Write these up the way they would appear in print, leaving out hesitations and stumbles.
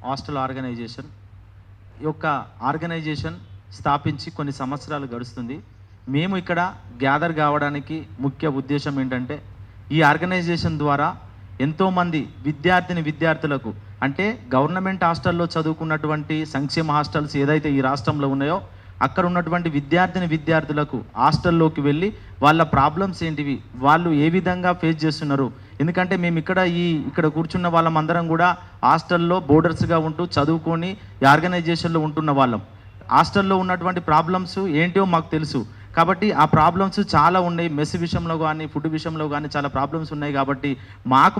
Hostel organisation ఈ యొక్క organisation స్థాపించి కొన్ని సంవత్సరాలు గడుస్తుంది. మేము ఇక్కడ గ్యాదర్ కావడానికి ముఖ్య ఉద్దేశం ఏంటంటే ఈ ఆర్గనైజేషన్ ద్వారా ఎంతోమంది విద్యార్థులకు అంటే గవర్నమెంట్ హాస్టల్లో చదువుకున్నటువంటి సంక్షేమ హాస్టల్స్ ఏదైతే ఈ రాష్ట్రంలో ఉన్నాయో అక్కడ ఉన్నటువంటి విద్యార్థులకు హాస్టల్లోకి వెళ్ళి వాళ్ళ ప్రాబ్లమ్స్ ఏంటివి, వాళ్ళు ఏ విధంగా ఫేస్ చేస్తున్నారు. ఎందుకంటే మేము ఇక్కడ కూర్చున్న వాళ్ళమందరం కూడా హాస్టల్లో బోర్డర్స్గా ఉంటూ చదువుకొని ఈ ఆర్గనైజేషన్లో ఉంటున్న వాళ్ళం. హాస్టల్లో ఉన్నటువంటి ప్రాబ్లమ్స్ ఏంటో మాకు తెలుసు. కాబట్టి ఆ ప్రాబ్లమ్స్ చాలా ఉన్నాయి. మెస్ విషయంలో కానీ ఫుడ్ విషయంలో కానీ చాలా ప్రాబ్లమ్స్ ఉన్నాయి. కాబట్టి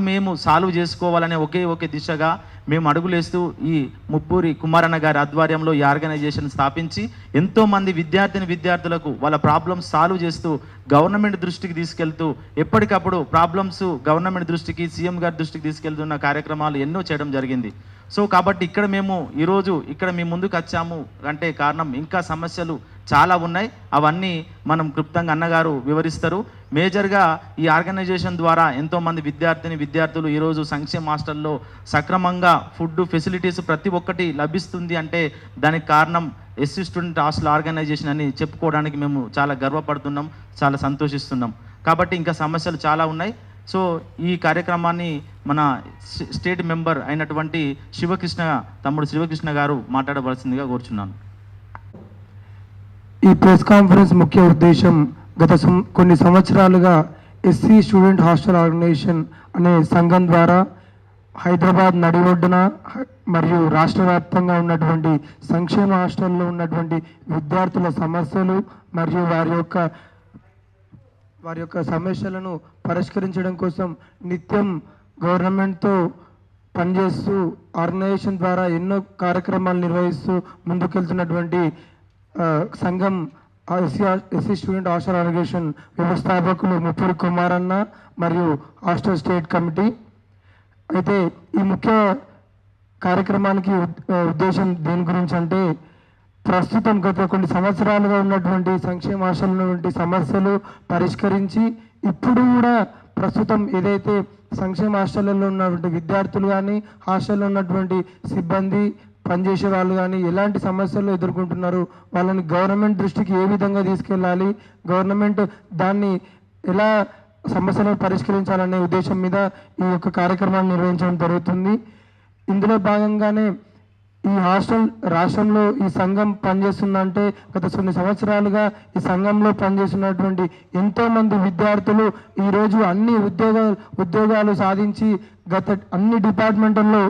మేము సాల్వ్ చేసుకోవాలనే ఒకే దిశగా మేము అడుగులేస్తూ ఈ ముప్పూరి కుమారన్న గారి ఆధ్వర్యంలో ఈ ఆర్గనైజేషన్ స్థాపించి ఎంతోమంది విద్యార్థులకు వాళ్ళ ప్రాబ్లమ్స్ సాల్వ్ చేస్తూ గవర్నమెంట్ దృష్టికి తీసుకెళ్తూ ఎప్పటికప్పుడు ప్రాబ్లమ్స్ గవర్నమెంట్ దృష్టికి సీఎం గారి దృష్టికి తీసుకెళ్తున్న కార్యక్రమాలు ఎన్నో చేయడం జరిగింది. సో కాబట్టి మేము ఈరోజు ఇక్కడ మీ ముందుకు వచ్చాము అంటే కారణం ఇంకా సమస్యలు చాలా ఉన్నాయి. అవన్నీ మనం క్లుప్తంగా అన్నగారు వివరిస్తారు. మేజర్గా ఈ ఆర్గనైజేషన్ ద్వారా ఎంతోమంది విద్యార్థులు ఈరోజు సంక్షేమ హాస్టల్లో సక్రమంగా ఫుడ్ ఫెసిలిటీస్ ప్రతి ఒక్కటి లభిస్తుంది అంటే దానికి కారణం ఎస్సీ స్టూడెంట్ హాస్టల్ ఆర్గనైజేషన్ అని చెప్పుకోవడానికి మేము చాలా గర్వపడుతున్నాం, చాలా సంతోషిస్తున్నాం. కాబట్టి ఇంకా సమస్యలు చాలా ఉన్నాయి. సో ఈ కార్యక్రమాన్ని మన స్టేట్ మెంబర్ అయినటువంటి తమ్ముడు శివకృష్ణ గారు మాట్లాడవలసిందిగా కోరుచున్నాను. ఈ ప్రెస్ కాన్ఫరెన్స్ ముఖ్య ఉద్దేశం గత కొన్ని సంవత్సరాలుగా ఎస్సీ స్టూడెంట్ హాస్టల్ ఆర్గనైజేషన్ అనే సంఘం ద్వారా హైదరాబాద్ నడిఒడ్డున మరియు రాష్ట్ర వ్యాప్తంగా ఉన్నటువంటి సంక్షేమ హాస్టల్లో ఉన్నటువంటి విద్యార్థుల సమస్యలు మరియు వారి యొక్క సమస్యలను పరిష్కరించడం కోసం నిత్యం గవర్నమెంట్తో పనిచేస్తూ ఆర్గనైజేషన్ ద్వారా ఎన్నో కార్యక్రమాలు నిర్వహిస్తూ ముందుకెళ్తున్నటువంటి సంఘం ఎస్సీ స్టూడెంట్ హాస్టల్ ఆర్గనైజేషన్ వ్యవస్థాపకులు ముప్పూరి కుమారన్న మరియు హాస్టల్ స్టేట్ కమిటీ. అయితే ఈ ముఖ్య కార్యక్రమానికి ఉద్దేశం దేని గురించి అంటే ప్రస్తుతం గత కొన్ని సంవత్సరాలుగా ఉన్నటువంటి సంక్షేమ హాస్టల్ ఉన్నటువంటి సమస్యలు పరిష్కరించి ఇప్పుడు కూడా ప్రస్తుతం ఏదైతే సంక్షేమ హాస్టల్లో ఉన్నటువంటి విద్యార్థులు కానీ హాస్టల్లో ఉన్నటువంటి సిబ్బంది పనిచేసే వాళ్ళు కానీ ఎలాంటి సమస్యలు ఎదుర్కొంటున్నారు, వాళ్ళని గవర్నమెంట్ దృష్టికి ఏ విధంగా తీసుకెళ్ళాలి, గవర్నమెంట్ దాన్ని ఎలా సమస్యలను పరిష్కరించాలనే ఉద్దేశం మీద ఈ యొక్క కార్యక్రమాన్ని నిర్వహించడం జరుగుతుంది. ఇందులో భాగంగానే ఈ హాస్టల్ రాష్ట్రంలో ఈ సంఘం పనిచేస్తుందంటే గత కొన్ని సంవత్సరాలుగా ఈ సంఘంలో పనిచేస్తున్నటువంటి ఎంతోమంది విద్యార్థులు ఈరోజు అన్ని ఉద్యోగాలు సాధించి గత అన్ని డిపార్ట్మెంట్లో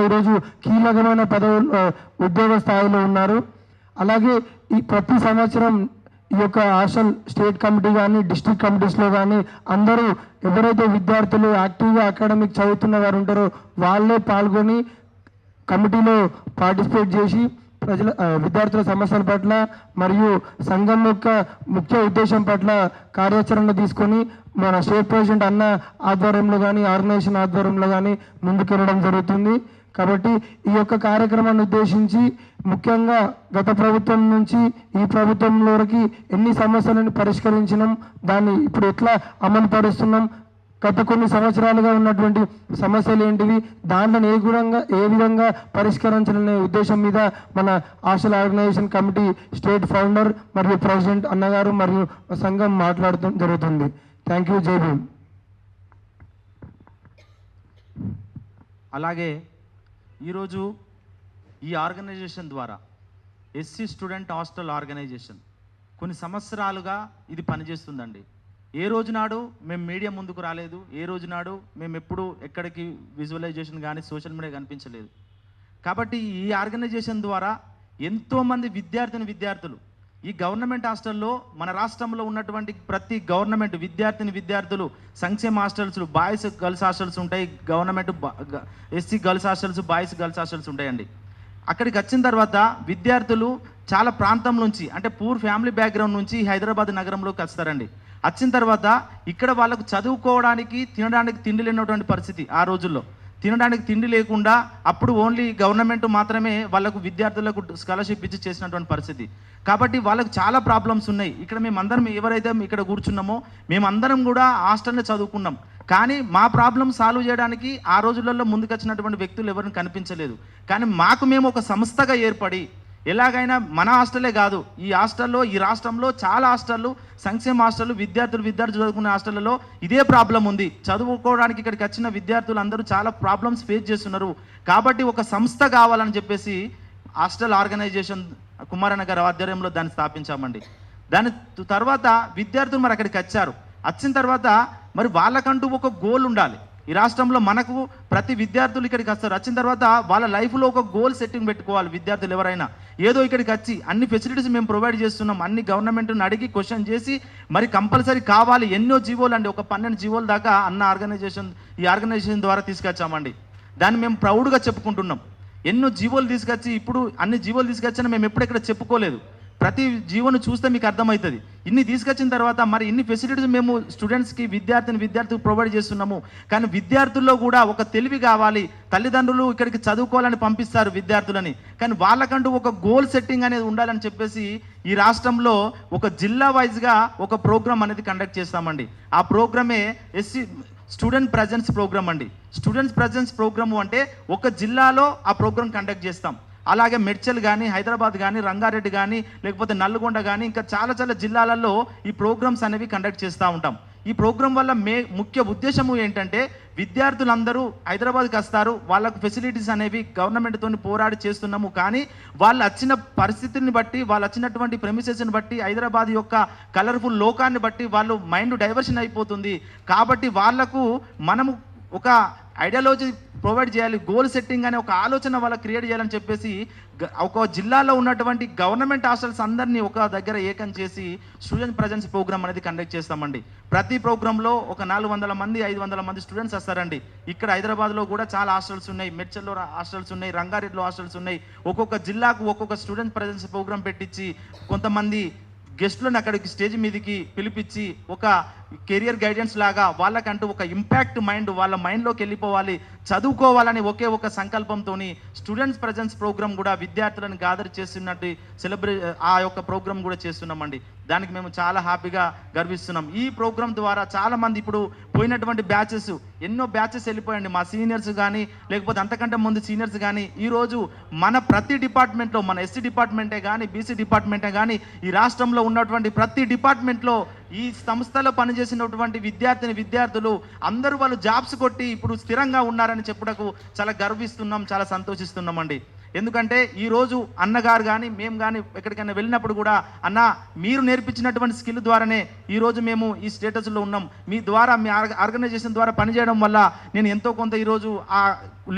ఈరోజు కీలకమైన ఉద్యోగ స్థాయిలో ఉన్నారు. అలాగే ఈ ప్రతి సంవత్సరం ఈ యొక్క హాస్టల్ స్టేట్ కమిటీ కానీ డిస్ట్రిక్ట్ కమిటీస్లో కానీ అందరూ ఎవరైతే విద్యార్థులు యాక్టివ్గా అకాడమిక్ చదువుతున్న వారు ఉంటారో వాళ్ళే పాల్గొని కమిటీలో పార్టిసిపేట్ చేసి విద్యార్థుల సమస్యల పట్ల మరియు సంఘం యొక్క ముఖ్య ఉద్దేశం పట్ల కార్యాచరణ తీసుకొని మన స్టేట్ ప్రెసిడెంట్ అన్న ఆధ్వర్యంలో కానీ ఆర్గనైజేషన్ ఆధ్వర్యంలో కానీ ముందుకెళ్ళడం జరుగుతుంది. కాబట్టి ఈ యొక్క కార్యక్రమాన్ని ఉద్దేశించి ముఖ్యంగా గత ప్రభుత్వం నుంచి ఈ ప్రభుత్వంలోకి ఎన్ని సమస్యలను పరిష్కరించినాం, దాన్ని ఇప్పుడు ఎట్లా అమలు పరుస్తున్నాం, గత కొన్ని సంవత్సరాలుగా ఉన్నటువంటి సమస్యలు ఏంటివి, దాంట్లో ఏ విధంగా పరిష్కరించాలనే ఉద్దేశం మీద మన hostel organisation committee state founder మరియు ప్రెసిడెంట్ అన్నగారు మరియు సంఘం మాట్లాడటం జరుగుతుంది. Thank you. జై భీమ్. అలాగే ఈరోజు ఈ ఆర్గనైజేషన్ ద్వారా ఎస్సీ స్టూడెంట్ హాస్టల్ ఆర్గనైజేషన్ కొన్ని సంవత్సరాలుగా ఇది పనిచేస్తుందండి. ఏ రోజునాడు మేము మీడియా ముందుకు రాలేదు, ఏ రోజునాడు మేము ఎప్పుడు ఎక్కడికి విజువలైజేషన్ కానీ సోషల్ మీడియా కనిపించలేదు. కాబట్టి ఈ ఆర్గనైజేషన్ ద్వారా ఎంతోమంది విద్యార్థులు ఈ గవర్నమెంట్ హాస్టల్లో మన రాష్ట్రంలో ఉన్నటువంటి ప్రతి గవర్నమెంట్ విద్యార్థులు సంక్షేమ హాస్టల్స్ బాయ్స్ గర్ల్స్ హాస్టల్స్ ఉంటాయి, government SC girls hostels boys girls hostels ఉంటాయండి. అక్కడికి వచ్చిన తర్వాత విద్యార్థులు చాలా ప్రాంతం నుంచి అంటే పూర్ ఫ్యామిలీ బ్యాక్గ్రౌండ్ నుంచి హైదరాబాద్ నగరంలోకి వస్తారండి. వచ్చిన తర్వాత ఇక్కడ వాళ్ళకు చదువుకోవడానికి తినడానికి తిండి లేనటువంటి పరిస్థితి. ఆ రోజుల్లో తినడానికి తిండి లేకుండా అప్పుడు ఓన్లీ గవర్నమెంట్ మాత్రమే వాళ్ళకు విద్యార్థులకు స్కాలర్షిప్ ఇచ్చి చేసినటువంటి పరిస్థితి. కాబట్టి వాళ్ళకు చాలా ప్రాబ్లమ్స్ ఉన్నాయి. ఇక్కడ మేమందరం ఎవరైతే ఇక్కడ కూర్చున్నామో మేమందరం కూడా హాస్టల్లో చదువుకున్నాం. కానీ మా ప్రాబ్లం సాల్వ్ చేయడానికి ఆ రోజులలో ముందుకొచ్చినటువంటి వ్యక్తులు ఎవరిని కనిపించలేదు. కానీ మేము ఒక సంస్థగా ఏర్పడి ఎలాగైనా మన హాస్టలే కాదు, ఈ హాస్టల్లో ఈ రాష్ట్రంలో చాలా హాస్టళ్ళు, సంక్షేమ హాస్టళ్ళు, విద్యార్థులు చదువుకునే హాస్టళ్లలో ఇదే ప్రాబ్లం ఉంది. చదువుకోవడానికి ఇక్కడికి వచ్చిన విద్యార్థులు అందరూ చాలా ప్రాబ్లమ్స్ ఫేస్ చేస్తున్నారు. కాబట్టి ఒక సంస్థ కావాలని చెప్పేసి హాస్టల్ ఆర్గనైజేషన్ కుమారన్న గారి ఆధ్వర్యంలో దాన్ని స్థాపించామండి. దాని తర్వాత విద్యార్థులు మరి అక్కడికి వచ్చిన తర్వాత మరి వాళ్ళకంటూ ఒక గోల్ ఉండాలి. ఈ రాష్ట్రంలో మనకు ప్రతి విద్యార్థులు ఇక్కడికి వచ్చిన తర్వాత వాళ్ళ లైఫ్లో ఒక గోల్ సెట్టింగ్ పెట్టుకోవాలి. విద్యార్థులు ఎవరైనా ఏదో ఇక్కడికి వచ్చి అన్ని ఫెసిలిటీస్ మేము ప్రొవైడ్ చేస్తున్నాం, అన్ని గవర్నమెంట్ని అడిగి క్వశ్చన్ చేసి మరి కంపల్సరీ కావాలి. ఎన్నో జీవోలు అండి, ఒక 12 జీవోల దాకా ఈ ఆర్గనైజేషన్ ద్వారా తీసుకొచ్చామండి. దాన్ని మేము ప్రౌడ్గా చెప్పుకుంటున్నాం. ఎన్నో జీవోలు తీసుకొచ్చి ఇప్పుడు అన్ని జీవోలు తీసుకొచ్చినా మేము ఎప్పుడు ఇక్కడ చెప్పుకోలేదు. ప్రతి జీవోను చూస్తే మీకు అర్థమవుతుంది. ఇన్ని తీసుకొచ్చిన తర్వాత మరి ఇన్ని ఫెసిలిటీస్ మేము స్టూడెంట్స్కి విద్యార్థులకు ప్రొవైడ్ చేస్తున్నాము. కానీ విద్యార్థుల్లో కూడా ఒక తెలివి కావాలి. తల్లిదండ్రులు ఇక్కడికి చదువుకోవాలని పంపిస్తారు విద్యార్థులని, కానీ వాళ్ళకంటూ ఒక గోల్ సెట్టింగ్ అనేది ఉండాలని చెప్పేసి ఈ రాష్ట్రంలో ఒక జిల్లా వైజ్గా ఒక ప్రోగ్రామ్ అనేది కండక్ట్ చేస్తామండి. ఆ ప్రోగ్రామే స్టూడెంట్ ప్రజెన్స్ ప్రోగ్రామ్ అండి. స్టూడెంట్స్ ప్రజెన్స్ ప్రోగ్రాము అంటే ఒక జిల్లాలో ఆ ప్రోగ్రామ్ కండక్ట్ చేస్తాం. అలాగే మెడ్చల్ కానీ, హైదరాబాద్ కానీ, రంగారెడ్డి కానీ, లేకపోతే నల్గొండ కానీ, ఇంకా చాలా జిల్లాలలో ఈ ప్రోగ్రామ్స్ అనేవి కండక్ట్ చేస్తూ ఉంటాం. ఈ ప్రోగ్రాం వల్ల ముఖ్య ఉద్దేశము ఏంటంటే విద్యార్థులందరూ హైదరాబాద్కి వస్తారు, వాళ్ళకు ఫెసిలిటీస్ అనేవి గవర్నమెంట్తో పోరాడి చేస్తున్నాము. కానీ వాళ్ళు వచ్చిన పరిస్థితిని బట్టి, వాళ్ళు వచ్చినటువంటి ప్రెమిసెస్ని బట్టి, హైదరాబాద్ యొక్క కలర్ఫుల్ లోకాన్ని బట్టి వాళ్ళు మైండ్ డైవర్షన్ అయిపోతుంది. కాబట్టి వాళ్లకు మనము ఒక ఐడియాలజీ ప్రొవైడ్ చేయాలి, గోల్ సెట్టింగ్ అనే ఒక ఆలోచన వాళ్ళకి క్రియేట్ చేయాలని చెప్పేసి ఒక జిల్లాలో ఉన్నటువంటి గవర్నమెంట్ హాస్టల్స్ అందరినీ ఒక దగ్గర ఏకం చేసి స్టూడెంట్ ప్రజెన్స్ ప్రోగ్రామ్ అనేది కండక్ట్ చేస్తామండి. ప్రతి ప్రోగ్రాంలో ఒక 400 మంది 500 మంది స్టూడెంట్స్ వస్తారండి. ఇక్కడ హైదరాబాద్లో కూడా చాలా హాస్టల్స్ ఉన్నాయి, మెడ్చల్లో హాస్టల్స్ ఉన్నాయి, రంగారెడ్డిలో హాస్టల్స్ ఉన్నాయి. ఒక్కొక్క జిల్లాకు ఒక్కొక్క స్టూడెంట్ ప్రజెన్స్ ప్రోగ్రామ్ పెట్టించి కొంతమంది గెస్టులను అక్కడికి స్టేజ్ మీదకి పిలిపించి ఒక కెరియర్ గైడెన్స్ లాగా వాళ్ళకంటూ ఒక ఇంపాక్ట్ వాళ్ళ మైండ్లోకి వెళ్ళిపోవాలి, చదువుకోవాలని ఒక సంకల్పంతో స్టూడెంట్స్ ప్రజెన్స్ ప్రోగ్రామ్ కూడా విద్యార్థులను గ్యాదర్ చేస్తున్నట్టు ఆ యొక్క ప్రోగ్రామ్ కూడా చేస్తున్నామండి. దానికి మేము చాలా హ్యాపీగా గర్విస్తున్నాం. ఈ ప్రోగ్రామ్ ద్వారా చాలామంది ఇప్పుడు పోయినటువంటి ఎన్నో బ్యాచెస్ వెళ్ళిపోయండి. మా సీనియర్స్ కానీ, లేకపోతే అంతకంటే ముందు సీనియర్స్ కానీ ఈరోజు మన ప్రతి డిపార్ట్మెంట్లో, మన ఎస్సీ డిపార్ట్మెంటే కానీ, బీసీ డిపార్ట్మెంటే కానీ, ఈ రాష్ట్రంలో ఉన్నటువంటి ప్రతి డిపార్ట్మెంట్లో ఈ సంస్థలో పనిచేసినటువంటి విద్యార్థులు అందరూ వాళ్ళు జాబ్స్ కొట్టి ఇప్పుడు స్థిరంగా ఉన్నారని చెప్పుటకు చాలా గర్విస్తున్నాం, చాలా సంతోషిస్తున్నామండి. ఎందుకంటే ఈరోజు అన్నగారు కానీ మేము కానీ ఎక్కడికైనా వెళ్ళినప్పుడు కూడా అన్న మీరు నేర్పించినటువంటి స్కిల్ ద్వారానే ఈరోజు మేము ఈ స్టేటస్లో ఉన్నాం, మీ ద్వారా మీ ఆర్గనైజేషన్ ద్వారా పనిచేయడం వల్ల నేను ఎంతో కొంత ఈరోజు ఆ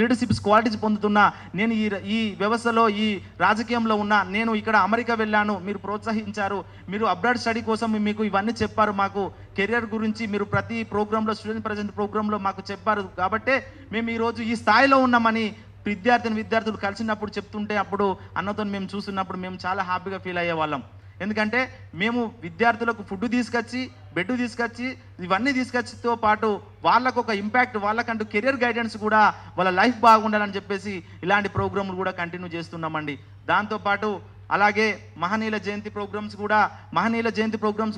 లీడర్షిప్ క్వాలిటీస్ పొందుతున్నా, నేను ఈ వ్యవస్థలో ఈ రాజకీయంలో ఉన్నా, నేను ఇక్కడ అమెరికా వెళ్ళాను, మీరు ప్రోత్సహించారు, మీరు అబ్రాడ్ స్టడీ కోసం మీకు ఇవన్నీ చెప్పారు, మాకు కెరియర్ గురించి మీరు ప్రతి ప్రోగ్రాంలో స్టూడెంట్ ప్రజెంట్ ప్రోగ్రాంలో మాకు చెప్పారు, కాబట్టే మేము ఈరోజు ఈ స్థాయిలో ఉన్నామని విద్యార్థులు కలిసినప్పుడు చెప్తుంటే అప్పుడు అన్నతో మేము చూస్తున్నప్పుడు మేము చాలా హ్యాపీగా ఫీల్ అయ్యే వాళ్ళం. ఎందుకంటే మేము విద్యార్థులకు ఫుడ్ తీసుకొచ్చి, బెడ్ తీసుకొచ్చి, ఇవన్నీ తీసుకొచ్చితో పాటు వాళ్ళకు ఒక ఇంపాక్ట్, వాళ్ళకంటూ కెరియర్ గైడెన్స్ కూడా వాళ్ళ లైఫ్ బాగుండాలని చెప్పేసి ఇలాంటి ప్రోగ్రాంలు కూడా కంటిన్యూ చేస్తున్నామండి. దాంతోపాటు అలాగే మహనీయుల జయంతి ప్రోగ్రామ్స్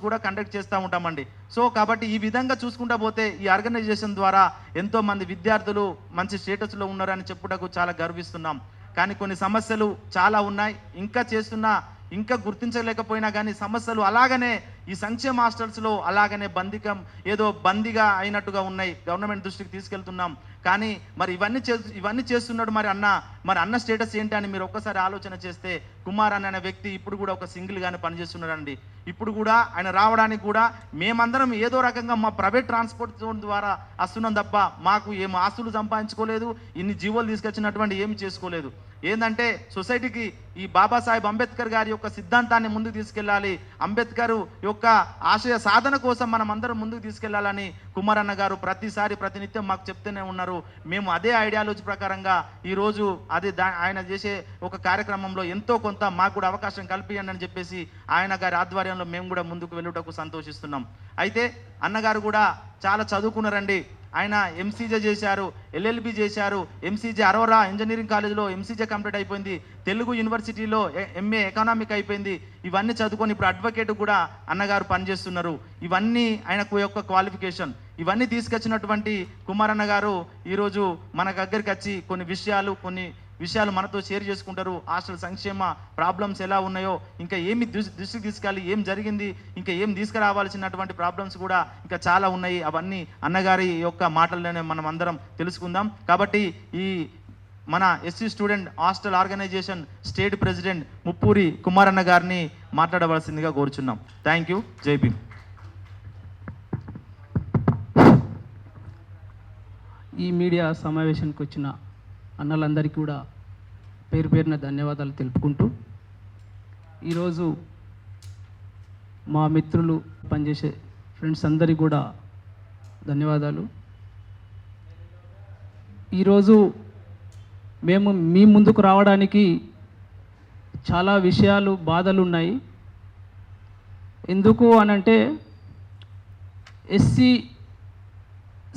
కూడా కండక్ట్ చేస్తూ ఉంటామండి. సో కాబట్టి ఈ విధంగా చూసుకుంటా పోతే ఈ ఆర్గనైజేషన్ ద్వారా ఎంతోమంది విద్యార్థులు మంచి స్టేటస్లో ఉన్నారని చెప్పుటకు చాలా గర్విస్తున్నాం. కానీ కొన్ని సమస్యలు చాలా ఉన్నాయి, ఇంకా గుర్తించలేకపోయినా కానీ సమస్యలు అలాగనే ఈ సంక్షేమ హాస్టల్స్లో అలాగనే బందీగా అయినట్టుగా ఉన్నాయి. గవర్నమెంట్ దృష్టికి తీసుకెళ్తున్నాం. కానీ మరి ఇవన్నీ చేస్తున్నాడు మరి అన్న స్టేటస్ ఏంటి అని మీరు ఒక్కసారి ఆలోచన చేస్తే, కుమార్ అనే వ్యక్తి ఇప్పుడు కూడా ఒక సింగిల్గానే పనిచేస్తున్నాడండి. ఇప్పుడు కూడా ఆయన రావడానికి కూడా మేమందరం ఏదో రకంగా మా ప్రైవేట్ ట్రాన్స్పోర్ట్ జోన్ ద్వారా వస్తున్నాం తప్ప మాకు ఏం ఆస్తులు సంపాదించుకోలేదు, ఇన్ని జీవోలు తీసుకొచ్చినటువంటి ఏమి చేసుకోలేదు. ఏంటంటే సొసైటీకి ఈ బాబాసాహెబ్ అంబేద్కర్ గారి యొక్క సిద్ధాంతాన్ని ముందుకు తీసుకెళ్ళాలి, అంబేద్కర్ యొక్క ఆశయ సాధన కోసం మనం అందరం ముందుకు తీసుకెళ్లాలని కుమార్ అన్న గారు ప్రతినిత్యం మాకు చెప్తూనే ఉన్నారు. మేము అదే ఐడియాలజీ ప్రకారంగా ఈరోజు ఆయన చేసే ఒక కార్యక్రమంలో ఎంతో కొంత మాకు కూడా అవకాశం కల్పియండి అని చెప్పేసి ఆయన గారి ఆధ్వర్యంలో మేము కూడా ముందుకు వెళ్ళుటకు సంతోషిస్తున్నాం. అయితే అన్నగారు కూడా చాలా చదువుకున్నారండి. ఆయన ఎంసీజే చేశారు, ఎల్ఎల్బి చేశారు, ఎంసీజే అరోరా ఇంజనీరింగ్ కాలేజ్లో ఎంసీజే కంప్లీట్ అయిపోయింది, తెలుగు యూనివర్సిటీలో ఎంఏ ఎకనామిక్ అయిపోయింది. ఇవన్నీ చదువుకొని ఇప్పుడు అడ్వకేట్ కూడా అన్నగారు పనిచేస్తున్నారు. ఇవన్నీ ఆయనకు యొక్క క్వాలిఫికేషన్. ఇవన్నీ తీసుకొచ్చినటువంటి కుమారన్న గారు ఈరోజు మన దగ్గరికి వచ్చి కొన్ని విషయాలు మనతో షేర్ చేసుకుంటారు. హాస్టల్ సంక్షేమ ప్రాబ్లమ్స్ ఎలా ఉన్నాయో, ఇంకా ఏమి దృష్టికి తీసుకెళ్ళి ఏం జరిగింది, ఇంకా ఏం తీసుకురావాల్సినటువంటి ప్రాబ్లమ్స్ కూడా ఇంకా చాలా ఉన్నాయి. అవన్నీ అన్నగారి యొక్క మాటల్లోనే మనం అందరం తెలుసుకుందాం. కాబట్టి ఈ మన SC student hostel organisation state president Muppuri Kumaranna గారిని మాట్లాడవలసిందిగా కోరుచున్నాం. Thank you. జై భీమ్. ఈ మీడియా సమావేశానికి వచ్చిన అన్నలందరికీ కూడా పేరు పేరున ధన్యవాదాలు తెలుపుకుంటూ, ఈరోజు మా మిత్రులు పనిచేసే ఫ్రెండ్స్ అందరికీ కూడా ధన్యవాదాలు. ఈరోజు మేము మీ ముందుకు రావడానికి చాలా విషయాలు, బాధలు ఉన్నాయి. ఎందుకు అనంటే ఎస్సీ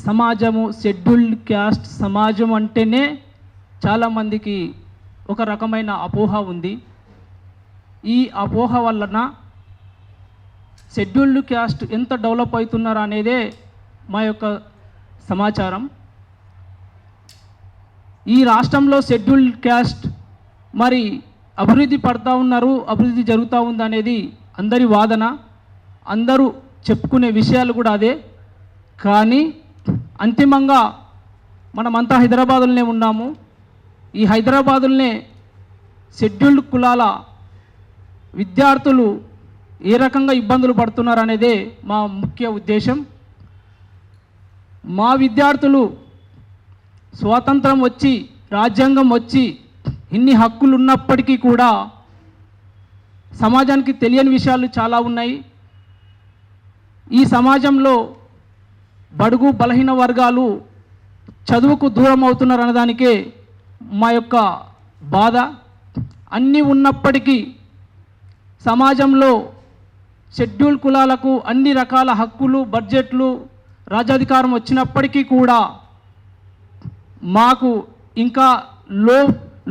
సమాజము, షెడ్యూల్డ్ క్యాస్ట్ సమాజం అంటేనే చాలామందికి ఒక రకమైన అపోహ ఉంది. ఈ అపోహ వలన షెడ్యూల్డ్ క్యాస్ట్ ఎంత డెవలప్ అవుతున్నారు అనేదే మా యొక్క సమాచారం. ఈ రాష్ట్రంలో షెడ్యూల్డ్ క్యాస్ట్ మరి అభివృద్ధి పడుతూ ఉన్నారు, అభివృద్ధి జరుగుతూ ఉంది అనేది అందరి వాదన, అందరూ చెప్పుకునే విషయాలు కూడా అదే. కానీ అంతిమంగా మనమంతా హైదరాబాదులోనే ఉన్నాము. ఈ హైదరాబాదులోనే షెడ్యూల్డ్ కులాల విద్యార్థులు ఏ రకంగా ఇబ్బందులు పడుతున్నారు అనేదే మా ముఖ్య ఉద్దేశం. మా విద్యార్థులు స్వాతంత్రం వచ్చి, రాజ్యాంగం వచ్చి, ఇన్ని హక్కులు ఉన్నప్పటికీ కూడా సమాజానికి తెలియని విషయాలు చాలా ఉన్నాయి. ఈ సమాజంలో బడుగు బలహీన వర్గాలు చదువుకు దూరం అవుతున్నారు అన్నదానికే మా యొక్క బాధ. అన్నీ ఉన్నప్పటికీ సమాజంలో షెడ్యూల్ కులాలకు అన్ని రకాల హక్కులు, బడ్జెట్లు, రాజ్యాధికారం వచ్చినప్పటికీ కూడా మాకు ఇంకా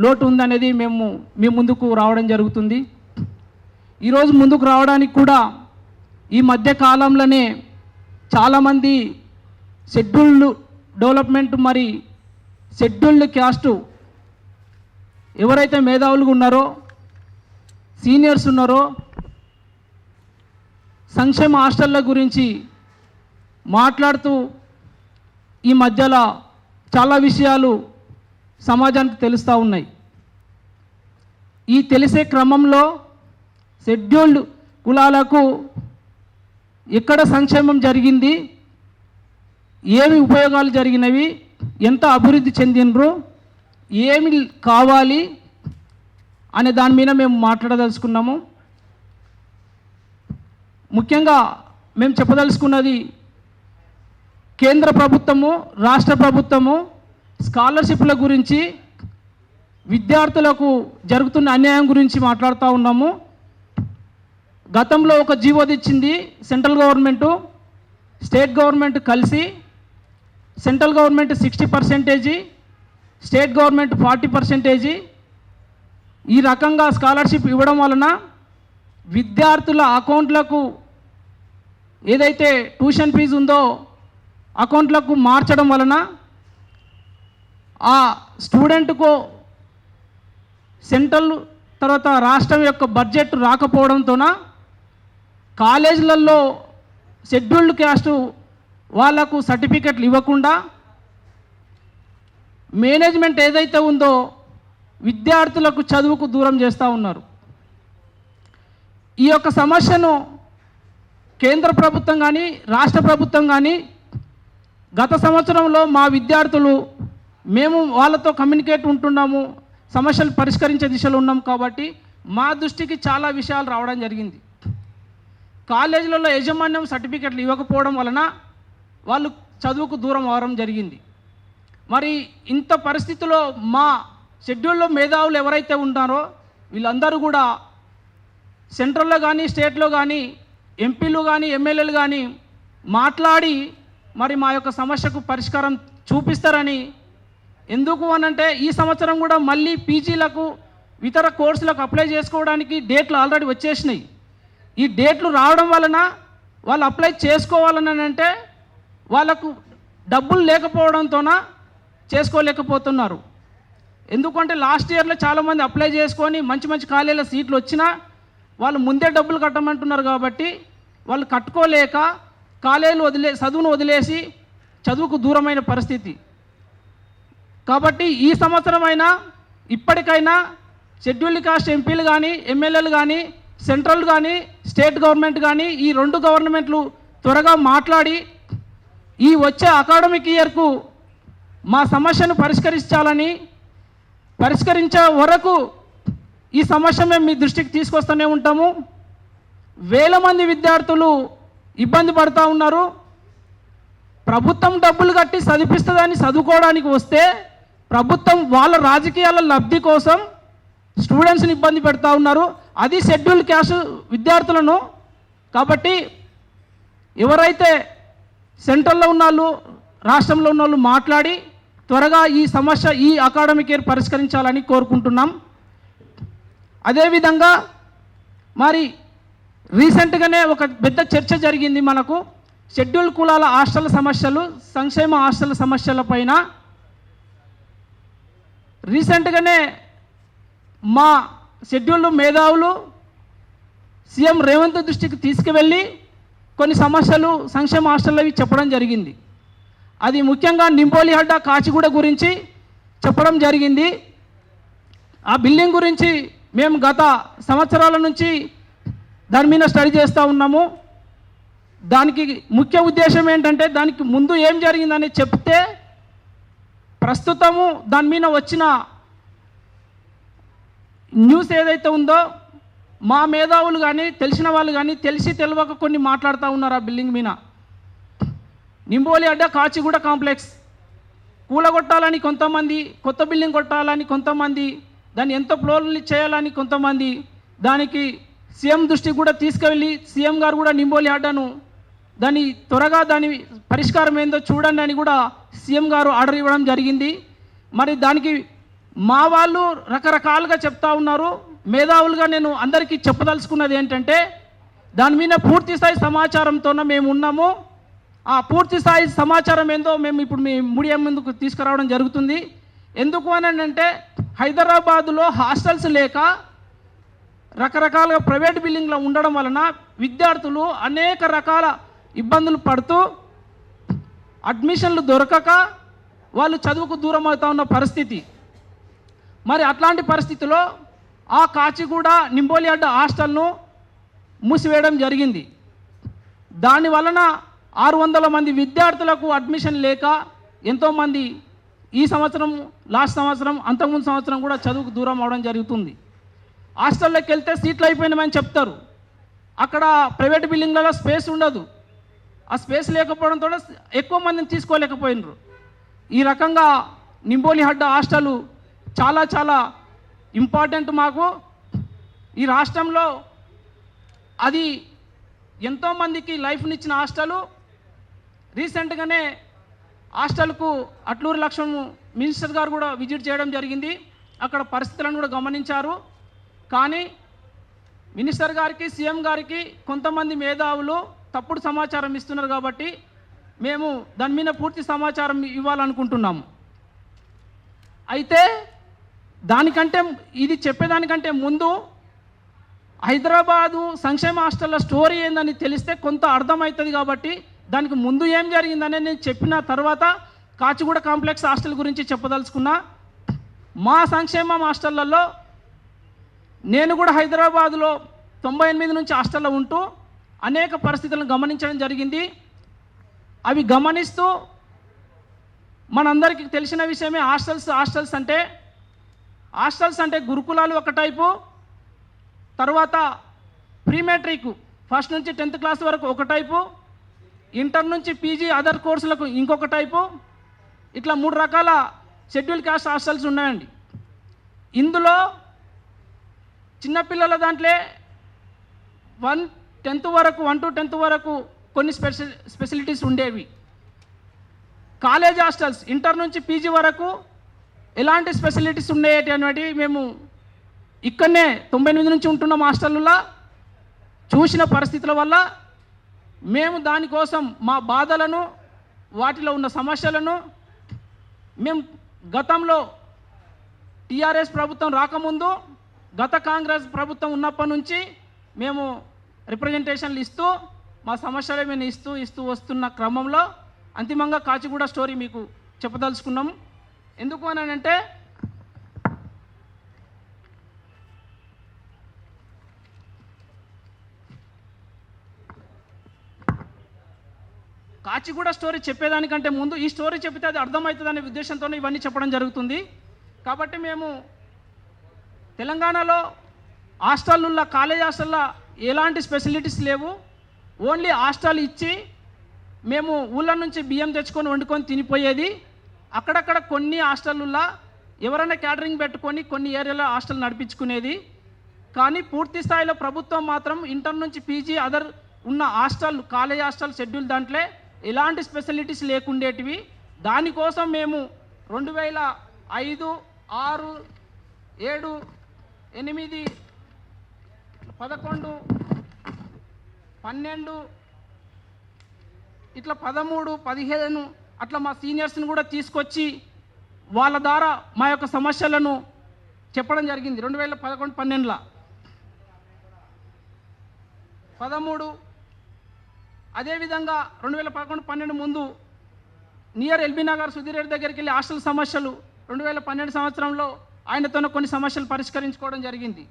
లోటు ఉందనేది మేము మీ ముందుకు రావడం జరుగుతుంది. ఈరోజు ముందుకు రావడానికి కూడా ఈ మధ్య కాలంలోనే చాలామంది షెడ్యూల్డ్ డెవలప్మెంట్, మరి షెడ్యూల్డ్ క్యాస్టు ఎవరైతే మేధావులుగా ఉన్నారో, సీనియర్స్ ఉన్నారో, సంక్షేమ హాస్టళ్ళ గురించి మాట్లాడుతూ ఈ మధ్యలో చాలా విషయాలు సమాజానికి తెలుస్తూ ఉన్నాయి. ఈ తెలిసే క్రమంలో షెడ్యూల్డ్ కులాలకు ఎక్కడ సంక్షేమం జరిగింది, ఏమి ఉపయోగాలు జరిగినవి, ఎంత అభివృద్ధి చెందినరు, ఏమి కావాలి అనే దాని మీద మేము మాట్లాడదలుచుకున్నాము. ముఖ్యంగా మేము చెప్పదలుచుకున్నది, కేంద్ర ప్రభుత్వము, రాష్ట్ర ప్రభుత్వము స్కాలర్షిప్ల గురించి, విద్యార్థులకు జరుగుతున్న అన్యాయం గురించి మాట్లాడుతూ ఉన్నాము. గతంలో ఒక జీవో తెచ్చింది సెంట్రల్ గవర్నమెంటు, స్టేట్ గవర్నమెంట్ కలిసి. Central government 60%, state government 40%. ఈ రకంగా స్కాలర్షిప్ ఇవ్వడం వలన విద్యార్థుల అకౌంట్లకు ఏదైతే ట్యూషన్ ఫీజు ఉందో అకౌంట్లకు మార్చడం వలన ఆ స్టూడెంట్కు సెంట్రల్ తర్వాత రాష్ట్రం యొక్క బడ్జెట్ రాకపోవడంతోన కాలేజీలలో షెడ్యూల్డ్ క్యాస్టు వాళ్లకు సర్టిఫికెట్లు ఇవ్వకుండా మేనేజ్మెంట్ ఏదైతే ఉందో విద్యార్థులకు చదువుకు దూరం చేస్తూ ఉన్నారు. ఈ యొక్క సమస్యను కేంద్ర ప్రభుత్వం కానీ, రాష్ట్ర ప్రభుత్వం కానీ గత సంవత్సరంలో మా విద్యార్థులు, మేము వాళ్ళతో కమ్యూనికేట్ ఉంటున్నాము, సమస్యలు పరిష్కరించే దిశలో ఉన్నాం. కాబట్టి మా దృష్టికి చాలా విషయాలు రావడం జరిగింది. కాలేజీలలో యాజమాన్యం సర్టిఫికెట్లు ఇవ్వకపోవడం వలన వాళ్ళు చదువుకు దూరం అవడం జరిగింది. మరి ఇంత పరిస్థితిలో మా షెడ్యూల్లో మేధావులు ఎవరైతే ఉంటారో వీళ్ళందరూ కూడా సెంట్రల్లో కానీ, స్టేట్లో కానీ, ఎంపీలు కానీ, ఎమ్మెల్యేలు కానీ మాట్లాడి మరి మా యొక్క సమస్యకు పరిష్కారం చూపిస్తారని. ఎందుకు అనంటే ఈ సంవత్సరం కూడా మళ్ళీ పీజీలకు ఇతర కోర్సులకు అప్లై చేసుకోవడానికి డేట్లు ఆల్రెడీ వచ్చేసినాయి. ఈ డేట్లు రావడం వలన వాళ్ళు అప్లై చేసుకోవాలని అంటే వాళ్ళకు డబ్బులు లేకపోవడంతోన చేసుకోలేకపోతున్నారు. ఎందుకంటే లాస్ట్ ఇయర్లో చాలామంది అప్లై చేసుకొని మంచి మంచి కాలేజీల సీట్లు వచ్చినా వాళ్ళు ముందే డబ్బులు కట్టమంటున్నారు కాబట్టి వాళ్ళు కట్టుకోలేక కాలేజీలు చదువును వదిలేసి చదువుకు దూరమైన పరిస్థితి. కాబట్టి ఈ సంవత్సరమైనా ఇప్పటికైనా షెడ్యూల్డ్ కాస్ట్ ఎంపీలు కానీ ఎమ్మెల్యేలు కానీ సెంట్రల్ కానీ స్టేట్ గవర్నమెంట్ కానీ ఈ 2 గవర్నమెంట్లు త్వరగా మాట్లాడి ఈ వచ్చే అకాడమిక్ ఇయర్కు మా సమస్యను పరిష్కరించే వరకు ఈ సమస్య మేము మీ దృష్టికి తీసుకొస్తూనే ఉంటాము. వేల మంది విద్యార్థులు ఇబ్బంది పడుతూ ఉన్నారు. ప్రభుత్వం డబ్బులు కట్టి చదివిస్తుందని చదువుకోవడానికి వస్తే ప్రభుత్వం వాళ్ళ రాజకీయాల లబ్ధి కోసం స్టూడెంట్స్ని ఇబ్బంది పెడతా ఉన్నారు, అది షెడ్యూల్డ్ క్యాస్ట్ విద్యార్థులను. కాబట్టి ఎవరైతే సెంట్రల్లో ఉన్న వాళ్ళు రాష్ట్రంలో ఉన్న వాళ్ళు మాట్లాడి త్వరగా ఈ సమస్య ఈ అకాడమిక్ ఇయర్ పరిష్కరించాలని కోరుకుంటున్నాం. అదేవిధంగా మరి రీసెంట్గానే ఒక పెద్ద చర్చ జరిగింది మనకు షెడ్యూల్ కులాల హాస్టల్ సమస్యలు, సంక్షేమ హాస్టల్ సమస్యల పైన. రీసెంట్గానే మా షెడ్యూల్డ్ మేధావులు సీఎం రేవంత్ దృష్టికి తీసుకువెళ్ళి కొన్ని సమస్యలు సంక్షేమ హాస్టల్లవి చెప్పడం జరిగింది. అది ముఖ్యంగా నింబోలిహడ్డ కాచిగూడ గురించి చెప్పడం జరిగింది. ఆ బిల్డింగ్ గురించి మేము గత సంవత్సరాల నుంచి దాని మీద స్టడీ చేస్తూ ఉన్నాము. దానికి ముఖ్య ఉద్దేశం ఏంటంటే దానికి ముందు ఏం జరిగిందని చెప్తే ప్రస్తుతము దాని మీద వచ్చిన న్యూస్ ఏదైతే ఉందో మా మేధావులు కానీ తెలిసిన వాళ్ళు కానీ తెలిసి తెలియక కొన్ని మాట్లాడుతూ ఉన్నారు ఆ బిల్డింగ్ మీద. నింబోలిహడ్డ కాచిగూడ కాంప్లెక్స్ కూలగొట్టాలని కొంతమంది, కొత్త బిల్డింగ్ కొట్టాలని కొంతమంది, దాన్ని ఎంతో ఫ్లోర్లు చేయాలని కొంతమంది, దానికి సీఎం దృష్టికి కూడా తీసుకువెళ్ళి సీఎం గారు కూడా నింబోలిహడ్డను దాన్ని త్వరగా దాని పరిష్కారం ఏందో చూడండి అని కూడా సీఎం గారు ఆర్డర్ ఇవ్వడం జరిగింది. మరి దానికి మా వాళ్ళు రకరకాలుగా చెప్తా ఉన్నారు. మేధావులుగా నేను అందరికీ చెప్పదలుచుకున్నది ఏంటంటే దాని మీద పూర్తి స్థాయి సమాచారంతోనే మేము ఉన్నాము. ఆ పూర్తి స్థాయి సమాచారం ఏందో మేము ఇప్పుడు మీ మీడియా ముందుకు తీసుకురావడం జరుగుతుంది. ఎందుకు అని అంటే హైదరాబాదులో హాస్టల్స్ లేక రకరకాలుగా ప్రైవేట్ బిల్డింగ్లో ఉండడం వలన విద్యార్థులు అనేక రకాల ఇబ్బందులు పడుతూ అడ్మిషన్లు దొరకక వాళ్ళు చదువుకు దూరం అవుతా ఉన్న పరిస్థితి. మరి అట్లాంటి పరిస్థితిలో ఆ కాచిగూడ నింబోలిహడ్డ హాస్టల్ను మూసివేయడం జరిగింది. దాని వలన 600 మంది విద్యార్థులకు అడ్మిషన్ లేక ఎంతోమంది ఈ సంవత్సరం, లాస్ట్ సంవత్సరం, అంతకుముందు సంవత్సరం కూడా చదువుకు దూరం అవడం జరుగుతుంది. హాస్టల్లోకి వెళ్తే సీట్లు అయిపోయినామని చెప్తారు. అక్కడ ప్రైవేట్ బిల్డింగ్లలో స్పేస్ ఉండదు. ఆ స్పేస్ లేకపోవడంతో ఎక్కువ మందిని తీసుకోలేకపోయినారు. ఈ రకంగా నింబోలిహడ్డ హాస్టల్ చాలా చాలా ఇంపార్టెంట్ మాకు ఈ రాష్ట్రంలో. అది ఎంతోమందికి లైఫ్నిచ్చిన హాస్టలు. రీసెంట్గానే హాస్టల్కు అట్లూరి లక్ష్మణ్ మినిస్టర్ గారు కూడా విజిట్ చేయడం జరిగింది. అక్కడ పరిస్థితులను కూడా గమనించారు. కానీ మినిస్టర్ గారికి, సీఎం గారికి కొంతమంది మేధావులు తప్పుడు సమాచారం ఇస్తున్నారు కాబట్టి మేము దాని మీద పూర్తి సమాచారం ఇవ్వాలనుకుంటున్నాము. అయితే దానికంటే ఇది చెప్పేదానికంటే ముందు హైదరాబాదు సంక్షేమ హాస్టల్ల స్టోరీ ఏందని తెలిస్తే కొంత అర్థమవుతుంది. కాబట్టి దానికి ముందు ఏం జరిగిందని నేను చెప్పిన తర్వాత కాచిగూడ కాంప్లెక్స్ హాస్టల్ గురించి చెప్పదలుచుకున్నా. మా సంక్షేమ హాస్టళ్లలో నేను కూడా హైదరాబాదులో 98 నుంచి హాస్టల్లో ఉంటూ అనేక పరిస్థితులను గమనించడం జరిగింది. అవి గమనిస్తూ మనందరికీ తెలిసిన విషయమే హాస్టల్స్ అంటే గురుకులాలు ఒక టైపు, తర్వాత ప్రీ మెట్రిక్ ఫస్ట్ నుంచి 10th క్లాస్ వరకు ఒక టైపు, ఇంటర్ నుంచి పీజీ అదర్ కోర్సులకు ఇంకొక టైపు, ఇట్లా 3 రకాల షెడ్యూల్ కాస్ట్ హాస్టల్స్ ఉన్నాయండి. ఇందులో చిన్నపిల్లల దాంట్లో 1 to 10th వరకు కొన్ని స్పెషలిటీస్ ఉండేవి. కాలేజ్ హాస్టల్స్ ఇంటర్ నుంచి పీజీ వరకు ఎలాంటి ఫెసిలిటీస్ ఉన్నాయి అనేటివి మేము ఇక్కడనే 98 నుంచి ఉంటున్నాం హాస్టల్లో. చూసిన పరిస్థితుల వల్ల మేము దానికోసం మా బాధలను, వాటిలో ఉన్న సమస్యలను మేము గతంలో టీఆర్ఎస్ ప్రభుత్వం రాకముందు, గత కాంగ్రెస్ ప్రభుత్వం ఉన్నప్పటి నుంచి మేము రిప్రజెంటేషన్లు ఇస్తూ మా సమస్యలు మేము ఇస్తూ వస్తున్న క్రమంలో అంతిమంగా కాచిగూడ స్టోరీ మీకు చెప్పదలుచుకున్నాము. ఎందుకు అని అంటే కాచిగూడ స్టోరీ చెప్పేదానికంటే ముందు ఈ స్టోరీ చెప్తే అది అర్థమవుతుందనే ఉద్దేశంతో ఇవన్నీ చెప్పడం జరుగుతుంది. కాబట్టి మేము తెలంగాణలో హాస్టల్లో, కాలేజ్ హాస్టల్లో ఎలాంటి ఫెసిలిటీస్ లేవు. ఓన్లీ హాస్టల్ ఇచ్చి మేము ఊళ్ళ నుంచి బియ్యం తెచ్చుకొని వండుకొని తినిపోయేది. అక్కడక్కడ కొన్ని హాస్టల్లో ఎవరైనా క్యాటరింగ్ పెట్టుకొని కొన్ని ఏరియాలో హాస్టల్ నడిపించుకునేది. కానీ పూర్తి స్థాయిలో ప్రభుత్వం మాత్రం ఇంటర్ నుంచి పీజీ అదర్ ఉన్న హాస్టల్, కాలేజ్ హాస్టల్ షెడ్యూల్ దాంట్లో ఎలాంటి ఫెసిలిటీస్ లేకుండేటివి. దానికోసం మేము 2005, 6, 7, 8, 11, 12 ఇట్లా 13, 15 అట్లా మా సీనియర్స్ని కూడా తీసుకొచ్చి వాళ్ళ ద్వారా మా యొక్క సమస్యలను చెప్పడం జరిగింది. 2011, 12 13 అదేవిధంగా 2011, 12 ముందు నియర్ ఎల్బీ నగర్ సుధీర్ రెడ్డి దగ్గరికి వెళ్ళి హాస్టల్ సమస్యలు 2012 సంవత్సరంలో ఆయనతోనే కొన్ని సమస్యలు పరిష్కరించుకోవడం జరిగింది.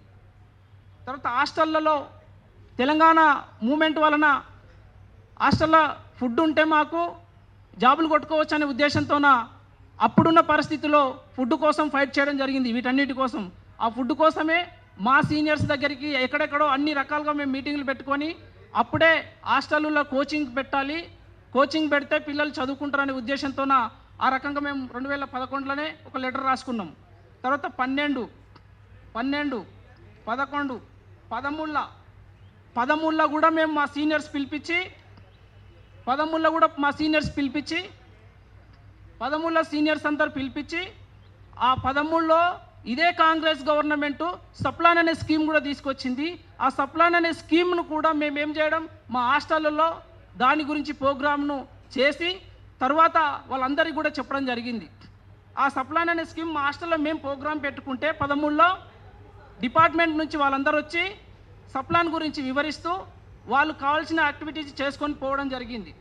తర్వాత హాస్టళ్లలో తెలంగాణ మూమెంట్ వలన హాస్టల్లో ఫుడ్ ఉంటే మాకు జాబులు కొట్టుకోవచ్చు అనే ఉద్దేశంతోన అప్పుడున్న పరిస్థితుల్లో ఫుడ్ కోసం ఫైట్ చేయడం జరిగింది. వీటన్నిటి కోసం, ఆ ఫుడ్ కోసమే మా సీనియర్స్ దగ్గరికి ఎక్కడెక్కడో అన్ని రకాలుగా మేము మీటింగ్లు పెట్టుకొని అప్పుడే హాస్టల్లో కోచింగ్ పెట్టాలి, కోచింగ్ పెడితే పిల్లలు చదువుకుంటారనే ఉద్దేశంతోన ఆ రకంగా మేము 2011లోనే ఒక లెటర్ రాసుకున్నాం. తర్వాత 12, 11, 11, 13లో కూడా మేము మా సీనియర్స్ పిలిపించి 13లో సీనియర్స్ అందరు పిలిపించి ఆ 13లో ఇదే కాంగ్రెస్ గవర్నమెంటు సప్లాన్ అనే స్కీమ్ కూడా తీసుకొచ్చింది. ఆ సప్లాన్ అనే స్కీమ్ను కూడా మేము ఏం చేయడం, మా హాస్టల్లో దాని గురించి ప్రోగ్రామ్ను చేసి తర్వాత వాళ్ళందరికీ కూడా చెప్పడం జరిగింది. ఆ సప్లాన్ అనే స్కీమ్ మా హాస్టల్లో మేము ప్రోగ్రామ్ పెట్టుకుంటే 13లో డిపార్ట్మెంట్ నుంచి వాళ్ళందరూ వచ్చి సప్లాన్ గురించి వివరిస్తూ వాళ్ళు కావాల్సిన యాక్టివిటీస్ చేసుకొని పోవడం జరిగింది.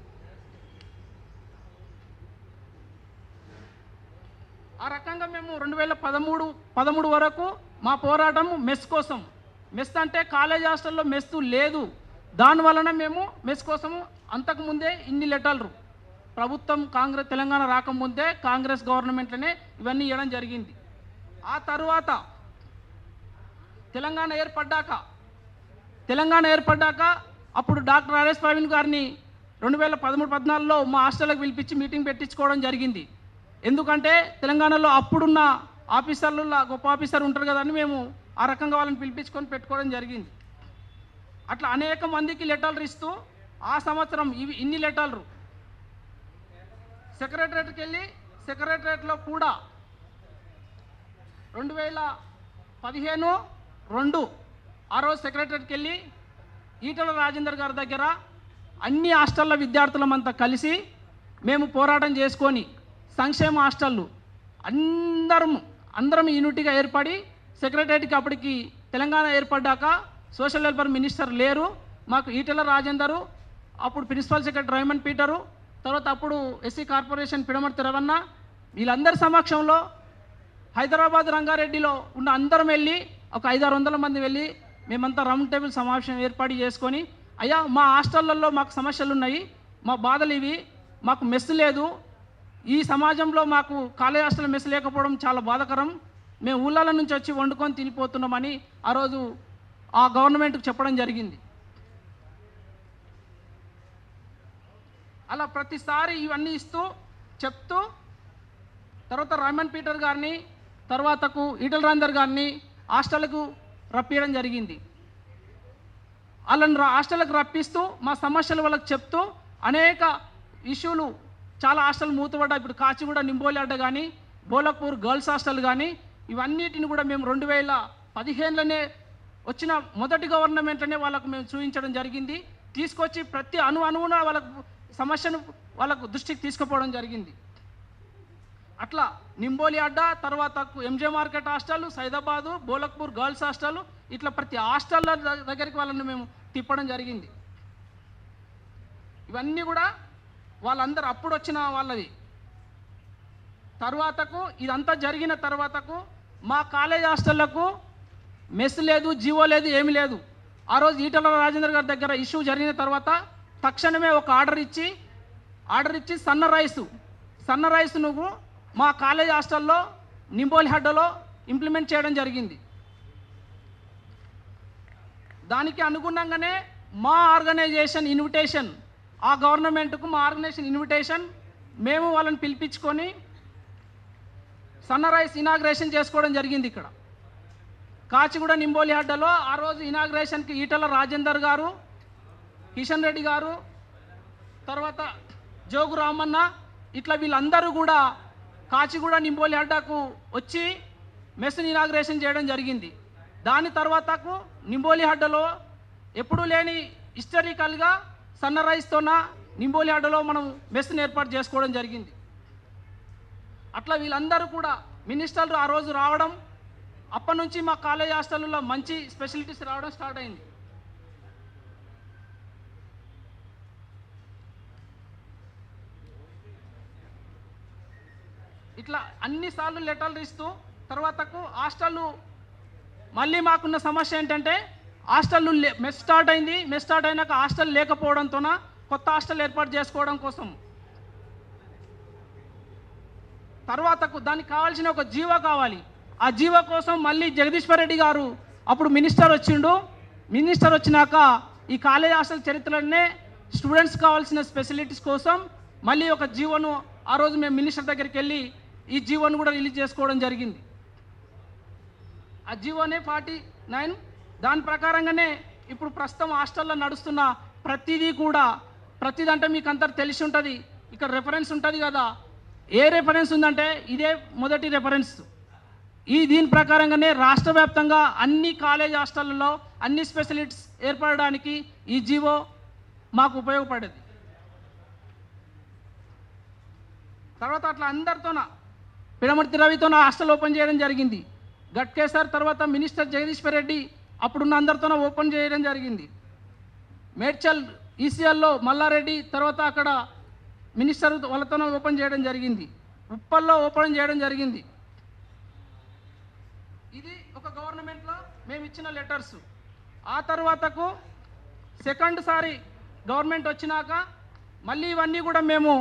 ఆ రకంగా మేము 2013 వరకు మా పోరాటం మెస్ కోసం. మెస్ అంటే కాలేజ్ హాస్టల్లో మెస్ లేదు, దానివలన మేము మెస్ కోసము అంతకుముందే ఇన్ని లెటర్లు ప్రభుత్వం తెలంగాణ రాకముందే కాంగ్రెస్ గవర్నమెంట్లోనే ఇవన్నీ ఇవ్వడం జరిగింది. ఆ తర్వాత తెలంగాణ ఏర్పడ్డాక అప్పుడు డాక్టర్ ఆర్ఎస్ ప్రవీణ్ గారిని 2013-14లో మా హాస్టల్కి పిలిపించి మీటింగ్ పెట్టించుకోవడం జరిగింది. ఎందుకంటే తెలంగాణలో అప్పుడున్న ఆఫీసర్లలో గొప్ప ఆఫీసర్ ఉంటారు కదా అని మేము ఆ రకంగా వాళ్ళని పిలిపించుకొని పెట్టుకోవడం జరిగింది. అట్లా అనేక మందికి లెటర్లు ఇస్తూ ఆ సంవత్సరం ఇన్ని లెటర్లు సెక్రటరేట్కి వెళ్ళి సెక్రటరేట్లో కూడా 2015-2 ఆ రోజు సెక్రటరేట్కి వెళ్ళి ఈటల రాజేందర్ గారి దగ్గర అన్ని హాస్టళ్ళ విద్యార్థులమంతా కలిసి మేము పోరాటం చేసుకొని సంక్షేమ హాస్టళ్ళు అందరం యూనిటీగా ఏర్పడి సెక్రటరేట్కి అప్పటికి తెలంగాణ ఏర్పడ్డాక సోషల్ వెల్ఫేర్ మినిస్టర్ లేరు, మాకు ఈటల రాజేందరు, అప్పుడు ప్రిన్సిపల్ సెక్రటరీ రైమన్ పీటరు, తర్వాత అప్పుడు ఎస్సీ కార్పొరేషన్ పిడమర్తి రవణ, వీళ్ళందరి సమక్షంలో హైదరాబాద్ రంగారెడ్డిలో ఉన్న అందరం వెళ్ళి ఒక 500-600 మంది వెళ్ళి మేమంతా రౌండ్ టేబుల్ సమావేశం ఏర్పాటు చేసుకొని, అయ్యా మా హాస్టళ్ళల్లో మాకు సమస్యలు ఉన్నాయి, మా బాధలు ఇవి, మాకు మెస్ లేదు, ఈ సమాజంలో మాకు కాలేజ్ హాస్టల్ మెస్ లేకపోవడం చాలా బాధాకరం, మేము ఊళ్ళ నుంచి వచ్చి వండుకొని తినిపోతున్నామని ఆ రోజు ఆ గవర్నమెంట్కి చెప్పడం జరిగింది. అలా ప్రతిసారి ఇవన్నీ చెప్తూ తర్వాత రైమన్ పీటర్ గారిని తర్వాతకు ఈటల రాజేందర్ గారిని హాస్టల్కు రప్పించడం జరిగింది. వాళ్ళని హాస్టల్కి రప్పిస్తూ మా సమస్యలు వాళ్ళకి చెప్తూ అనేక ఇష్యూలు చాలా హాస్టల్ మూతపడ్డాయి. ఇప్పుడు కాచిగూడ నింబోలి అడ్డ కానీ బోలక్పూర్ గర్ల్స్ హాస్టల్ కానీ ఇవన్నిటిని కూడా మేము 2015లోనే వచ్చిన మొదటి గవర్నమెంట్లోనే వాళ్ళకు మేము చూపించడం జరిగింది. తీసుకొచ్చి ప్రతి అణువున వాళ్ళకు సమస్యను వాళ్ళకు దృష్టికి తీసుకుపోవడం జరిగింది. అట్లా నింబోలి అడ్డ, తర్వాత MJ market hostel, Saidabad, Bolakpur girls hostel, ఇట్లా ప్రతి హాస్టల్ దగ్గరికి వాళ్ళని మేము తిప్పడం జరిగింది. ఇవన్నీ కూడా వాళ్ళందరూ అప్పుడు వచ్చిన వాళ్ళవి. తర్వాతకు ఇదంతా జరిగిన తర్వాతకు మా కాలేజ్ హాస్టళ్లకు మెస్ లేదు, జీవో లేదు, ఏమీ లేదు. ఆ రోజు ఈటల రాజేందర్ గారి దగ్గర ఇష్యూ జరిగిన తర్వాత తక్షణమే ఒక ఆర్డర్ ఇచ్చి సన్న రైస్ నువ్వు మా కాలేజ్ హాస్టల్లో నింబోలి హడ్డలో ఇంప్లిమెంట్ చేయడం జరిగింది. దానికి అనుగుణంగానే మా ఆర్గనైజేషన్ ఇన్విటేషన్, ఆ గవర్నమెంట్కు మా ఆర్గనైజేషన్ ఇన్విటేషన్, మేము వాళ్ళని పిలిపించుకొని సన్న రైస్ ఇనాగ్రేషన్ చేసుకోవడం జరిగింది. ఇక్కడ కాచిగూడ నింబోలి హడ్డలో ఆ రోజు ఇనాగ్రేషన్కి ఈటల రాజేందర్ గారు, కిషన్ రెడ్డి గారు, తర్వాత జోగు రామన్న, ఇట్లా వీళ్ళందరూ కూడా కాచిగూడ నింబోలి హడ్డకు వచ్చి మెస్ని ఇనాగ్రేషన్ చేయడం జరిగింది. దాని తర్వాతకు నింబోలి హడ్డలో ఎప్పుడూ లేని హిస్టరికల్గా సన్న రైస్తోన నింబోలి హడ్డలో మనం మెస్ని ఏర్పాటు చేసుకోవడం జరిగింది. అట్లా వీళ్ళందరూ కూడా మినిస్టర్లు ఆ రోజు రావడం, అప్పటి నుంచి మా కాలేజ్ హాస్టల్లో మంచి స్పెషలిటీస్ రావడం స్టార్ట్ అయింది. ఇట్లా అన్నిసార్లు లెటర్లు ఇస్తూ తర్వాతకు హాస్టళ్ళు మళ్ళీ మాకున్న సమస్య ఏంటంటే హాస్టళ్ళు మెస్ స్టార్ట్ అయింది. మెస్ స్టార్ట్ అయినాక హాస్టల్ లేకపోవడంతోన కొత్త హాస్టల్ ఏర్పాటు చేసుకోవడం కోసం తర్వాతకు దానికి కావాల్సిన ఒక జీవో కావాలి. ఆ జీవో కోసం మళ్ళీ జగదీశ్వర్ రెడ్డి గారు అప్పుడు మినిస్టర్ వచ్చిండు. మినిస్టర్ వచ్చినాక ఈ కాలేజ్ హాస్టల్ చరిత్రలోనే స్టూడెంట్స్ కావాల్సిన ఫెసిలిటీస్ కోసం మళ్ళీ ఒక జీవోను ఆ రోజు మేము మినిస్టర్ దగ్గరికి వెళ్ళి ఈ జీవోను కూడా రిలీజ్ చేసుకోవడం జరిగింది. ఆ జీవోనే 49. దాని ప్రకారంగానే ఇప్పుడు ప్రస్తుతం హాస్టల్లో నడుస్తున్న ప్రతిదంటే మీకు అందరు తెలిసి ఉంటుంది. ఇక్కడ రెఫరెన్స్ ఉంటుంది కదా, ఏ రెఫరెన్స్ ఉందంటే ఇదే మొదటి రెఫరెన్స్. దీని ప్రకారంగానే రాష్ట్ర వ్యాప్తంగా అన్ని కాలేజ్ హాస్టళ్లలో అన్ని స్పెషలిటీస్ ఏర్పడడానికి ఈ జీవో మాకు ఉపయోగపడేది. తర్వాత అట్లా అందరితోన పిడమర్తి రవితో హాస్టల్ ఓపెన్ చేయడం జరిగింది. గట్కేసర్ తర్వాత మినిస్టర్ జగదీశ్వర్ రెడ్డి అప్పుడున్న అందరితోన ఓపెన్ చేయడం జరిగింది. మేడ్చల్ ఈసీఎల్లో మల్లారెడ్డి తర్వాత అక్కడ మినిస్టర్ వాళ్ళతోనే ఓపెన్ చేయడం జరిగింది. ఉప్పల్లో ఓపెన్ చేయడం జరిగింది. ఇది ఒక గవర్నమెంట్లో మేము ఇచ్చిన లెటర్స్. ఆ తర్వాతకు సెకండ్ సారి గవర్నమెంట్ వచ్చినాక మళ్ళీ ఇవన్నీ కూడా మేము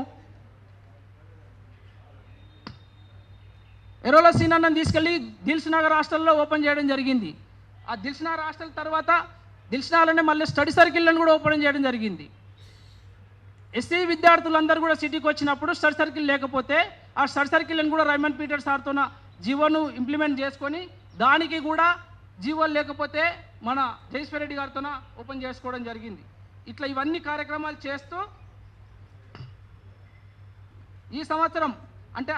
ఎరోల సీనన్నను తీసుకెళ్ళి దిల్సునగర్ హాస్టల్లో ఓపెన్ చేయడం జరిగింది. ఆ దిల్సునగర్ హాస్టల్ తర్వాత దిల్సునగర్లోనే మళ్ళీ స్టడీ సర్కిల్లను కూడా ఓపెన్ చేయడం జరిగింది. ఎస్సీ విద్యార్థులందరూ కూడా సిటీకి వచ్చినప్పుడు స్టడీ సర్కిల్ లేకపోతే ఆ స్టడీ సర్కిల్ని కూడా రైమన్ పీటర్ సార్తోన జీవోను ఇంప్లిమెంట్ చేసుకొని దానికి కూడా జీవోలు లేకపోతే మన జగదీశ్వర్ రెడ్డి గారితోన ఓపెన్ చేసుకోవడం జరిగింది. ఇట్లా ఇవన్నీ కార్యక్రమాలు చేస్తూ ఈ సంవత్సరం అంటే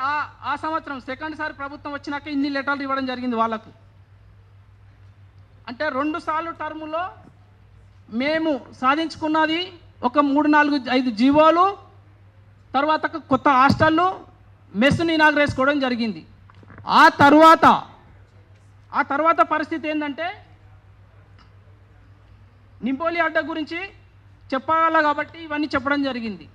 ఆ సంవత్సరం సెకండ్ సారి ప్రభుత్వం వచ్చినాక ఇన్ని లెటర్లు ఇవ్వడం జరిగింది వాళ్ళకు. అంటే 2 సార్లు టర్ములో మేము సాధించుకున్నది ఒక 3, 4, 5 జీవోలు, తర్వాత కొత్త హాస్టళ్ళు, మెస్ని ఇనాగ్రేసుకోవడం జరిగింది. ఆ తర్వాత పరిస్థితి ఏంటంటే నింబోలి అడ్డ గురించి చెప్పాలి కాబట్టి ఇవన్నీ చెప్పడం జరిగింది.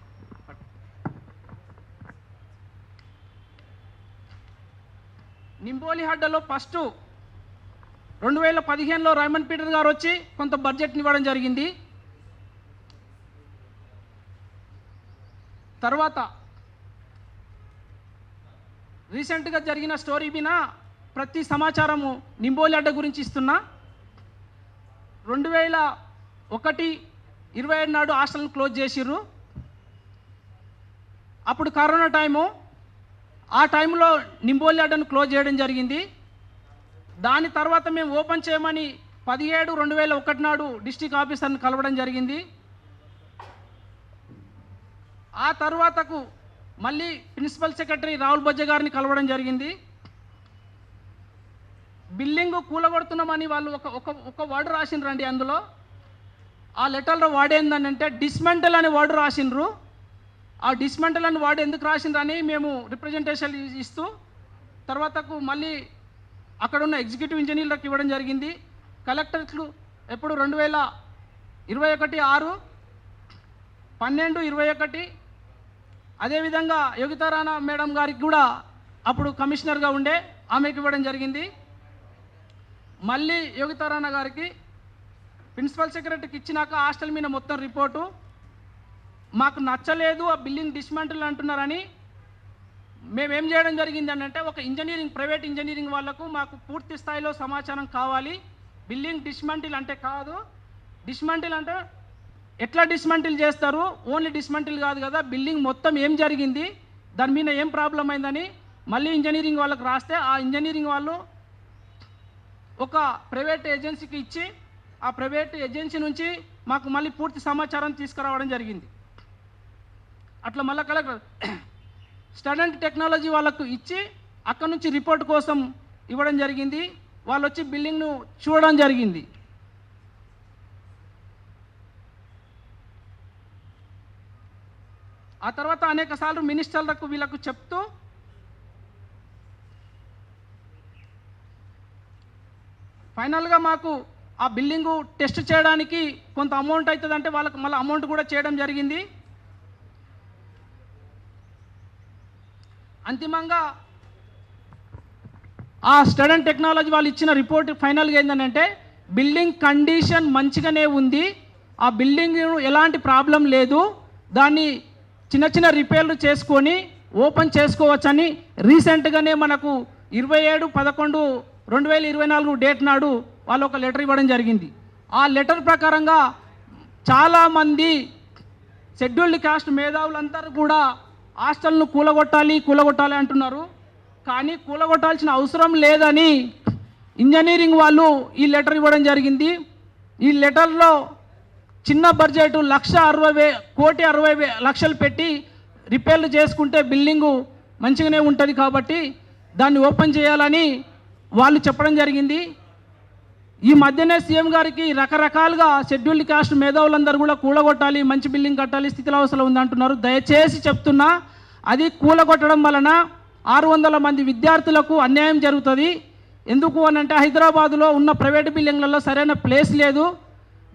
నింబోలి అడ్డలో ఫస్ట్ 2015లో రైమన్ పీటర్ గారు వచ్చి కొంత బడ్జెట్ని ఇవ్వడం జరిగింది. తర్వాత రీసెంట్గా జరిగిన స్టోరీ మీద ప్రతి సమాచారము నింబోలి అడ్డ గురించి ఇస్తున్నా. 2021-27 నాడు హాస్టల్ని క్లోజ్ చేసిర్రు. అప్పుడు కరోనా టైము. ఆ టైంలో నింబోలి అడ్డను క్లోజ్ చేయడం జరిగింది. దాని తర్వాత మేము ఓపెన్ చేయమని 17/2001 నాడు డిస్ట్రిక్ట్ ఆఫీసర్ని కలవడం జరిగింది. ఆ తర్వాతకు మళ్ళీ ప్రిన్సిపల్ సెక్రటరీ రాహుల్ బొజ్జ గారిని కలవడం జరిగింది. బిల్డింగ్ కూలగొడుతున్నామని వాళ్ళు ఒక వర్డ్ రాసిండ్రండి. అందులో ఆ లెటర్లో వాడేందనంటే డిస్మెంటల్ అనే వర్డ్ రాసిండ్రు. ఆ డిస్మెంటల్ అని వర్డ్ ఎందుకు రాసిండ్రని మేము రిప్రజెంటేషన్ ఇస్తూ తర్వాతకు మళ్ళీ అక్కడ ఉన్న ఎగ్జిక్యూటివ్ ఇంజనీర్లకు ఇవ్వడం జరిగింది. కలెక్టర్లు ఎప్పుడు 2021/6/12/21 అదేవిధంగా యోగితారాణా మేడం గారికి కూడా అప్పుడు కమిషనర్గా ఉండే ఆమెకి ఇవ్వడం జరిగింది. మళ్ళీ యోగితారాణా గారికి ప్రిన్సిపల్ సెక్రటరీకి ఇచ్చినాక హాస్టల్ మీద మొత్తం రిపోర్టు మాకు నచ్చలేదు, ఆ బిల్డింగ్ డిస్మాంటిల్ అంటున్నారని మేమేం చేయడం జరిగింది అంటే ఒక ప్రైవేట్ ఇంజనీరింగ్ వాళ్ళకు మాకు పూర్తి స్థాయిలో సమాచారం కావాలి. బిల్డింగ్ డిస్మాంటిల్ అంటే కాదు, డిస్మాంటిల్ అంటే ఎట్లా డిస్మాంటిల్ చేస్తారు, ఓన్లీ డిస్మాంటిల్ కాదు కదా, బిల్డింగ్ మొత్తం ఏం జరిగింది, దాని మీద ఏం ప్రాబ్లం అయిందని మళ్ళీ ఇంజనీరింగ్ వాళ్ళకు రాస్తే ఆ ఇంజనీరింగ్ వాళ్ళు ఒక ప్రైవేట్ ఏజెన్సీకి ఇచ్చి ఆ ప్రైవేట్ ఏజెన్సీ నుంచి మాకు మళ్ళీ పూర్తి సమాచారం తీసుకురావడం జరిగింది. అట్లా మళ్ళీ కలెక్టర్ స్టడెంట్ టెక్నాలజీ వాళ్ళకు ఇచ్చి అక్కడ నుంచి రిపోర్ట్ కోసం ఇవ్వడం జరిగింది. వాళ్ళు వచ్చి బిల్డింగ్ను చూడడం జరిగింది. ఆ తర్వాత అనేక సార్లు మినిస్టర్లకు వీళ్ళకు చెప్తూ ఫైనల్గా మాకు ఆ బిల్డింగు టెస్ట్ చేయడానికి కొంత అమౌంట్ అవుతుందంటే వాళ్ళకి మళ్ళీ అమౌంట్ కూడా చేయడం జరిగింది. అంతిమంగా ఆ స్టడెంట్ టెక్నాలజీ వాళ్ళు ఇచ్చిన రిపోర్ట్ ఫైనల్గా ఏంటంటే బిల్డింగ్ కండిషన్ మంచిగానే ఉంది, ఆ బిల్డింగ్ ఎలాంటి ప్రాబ్లం లేదు, దాన్ని చిన్న చిన్న రిపేర్లు చేసుకొని ఓపెన్ చేసుకోవచ్చని రీసెంట్గానే మనకు 27/11/2024 డేట్ నాడు వాళ్ళు ఒక లెటర్ ఇవ్వడం జరిగింది. ఆ లెటర్ ప్రకారంగా చాలామంది షెడ్యూల్డ్ కాస్ట్ మేధావులందరూ కూడా హాస్టల్ను కూలగొట్టాలి అంటున్నారు. కానీ కూలగొట్టాల్సిన అవసరం లేదని ఇంజనీరింగ్ వాళ్ళు ఈ లెటర్ ఇవ్వడం జరిగింది. ఈ లెటర్లో చిన్న బడ్జెట్ 1,60,00,000 పెట్టి రిపేర్లు చేసుకుంటే బిల్డింగు మంచిగానే ఉంటుంది కాబట్టి దాన్ని ఓపెన్ చేయాలని వాళ్ళు చెప్పడం జరిగింది. ఈ మధ్యనే సీఎం గారికి రకరకాలుగా షెడ్యూల్డ్ కాస్ట్ మేధావులందరూ కూడా కూలగొట్టాలి, మంచి బిల్డింగ్ కట్టాలి, స్థితిలావస్థలో ఉందంటున్నారు. దయచేసి చెప్తున్నా, అది కూలగొట్టడం వలన 600 మంది విద్యార్థులకు అన్యాయం జరుగుతుంది. ఎందుకు అనంటే హైదరాబాదులో ఉన్న ప్రైవేట్ బిల్డింగ్లలో సరైన ప్లేస్ లేదు.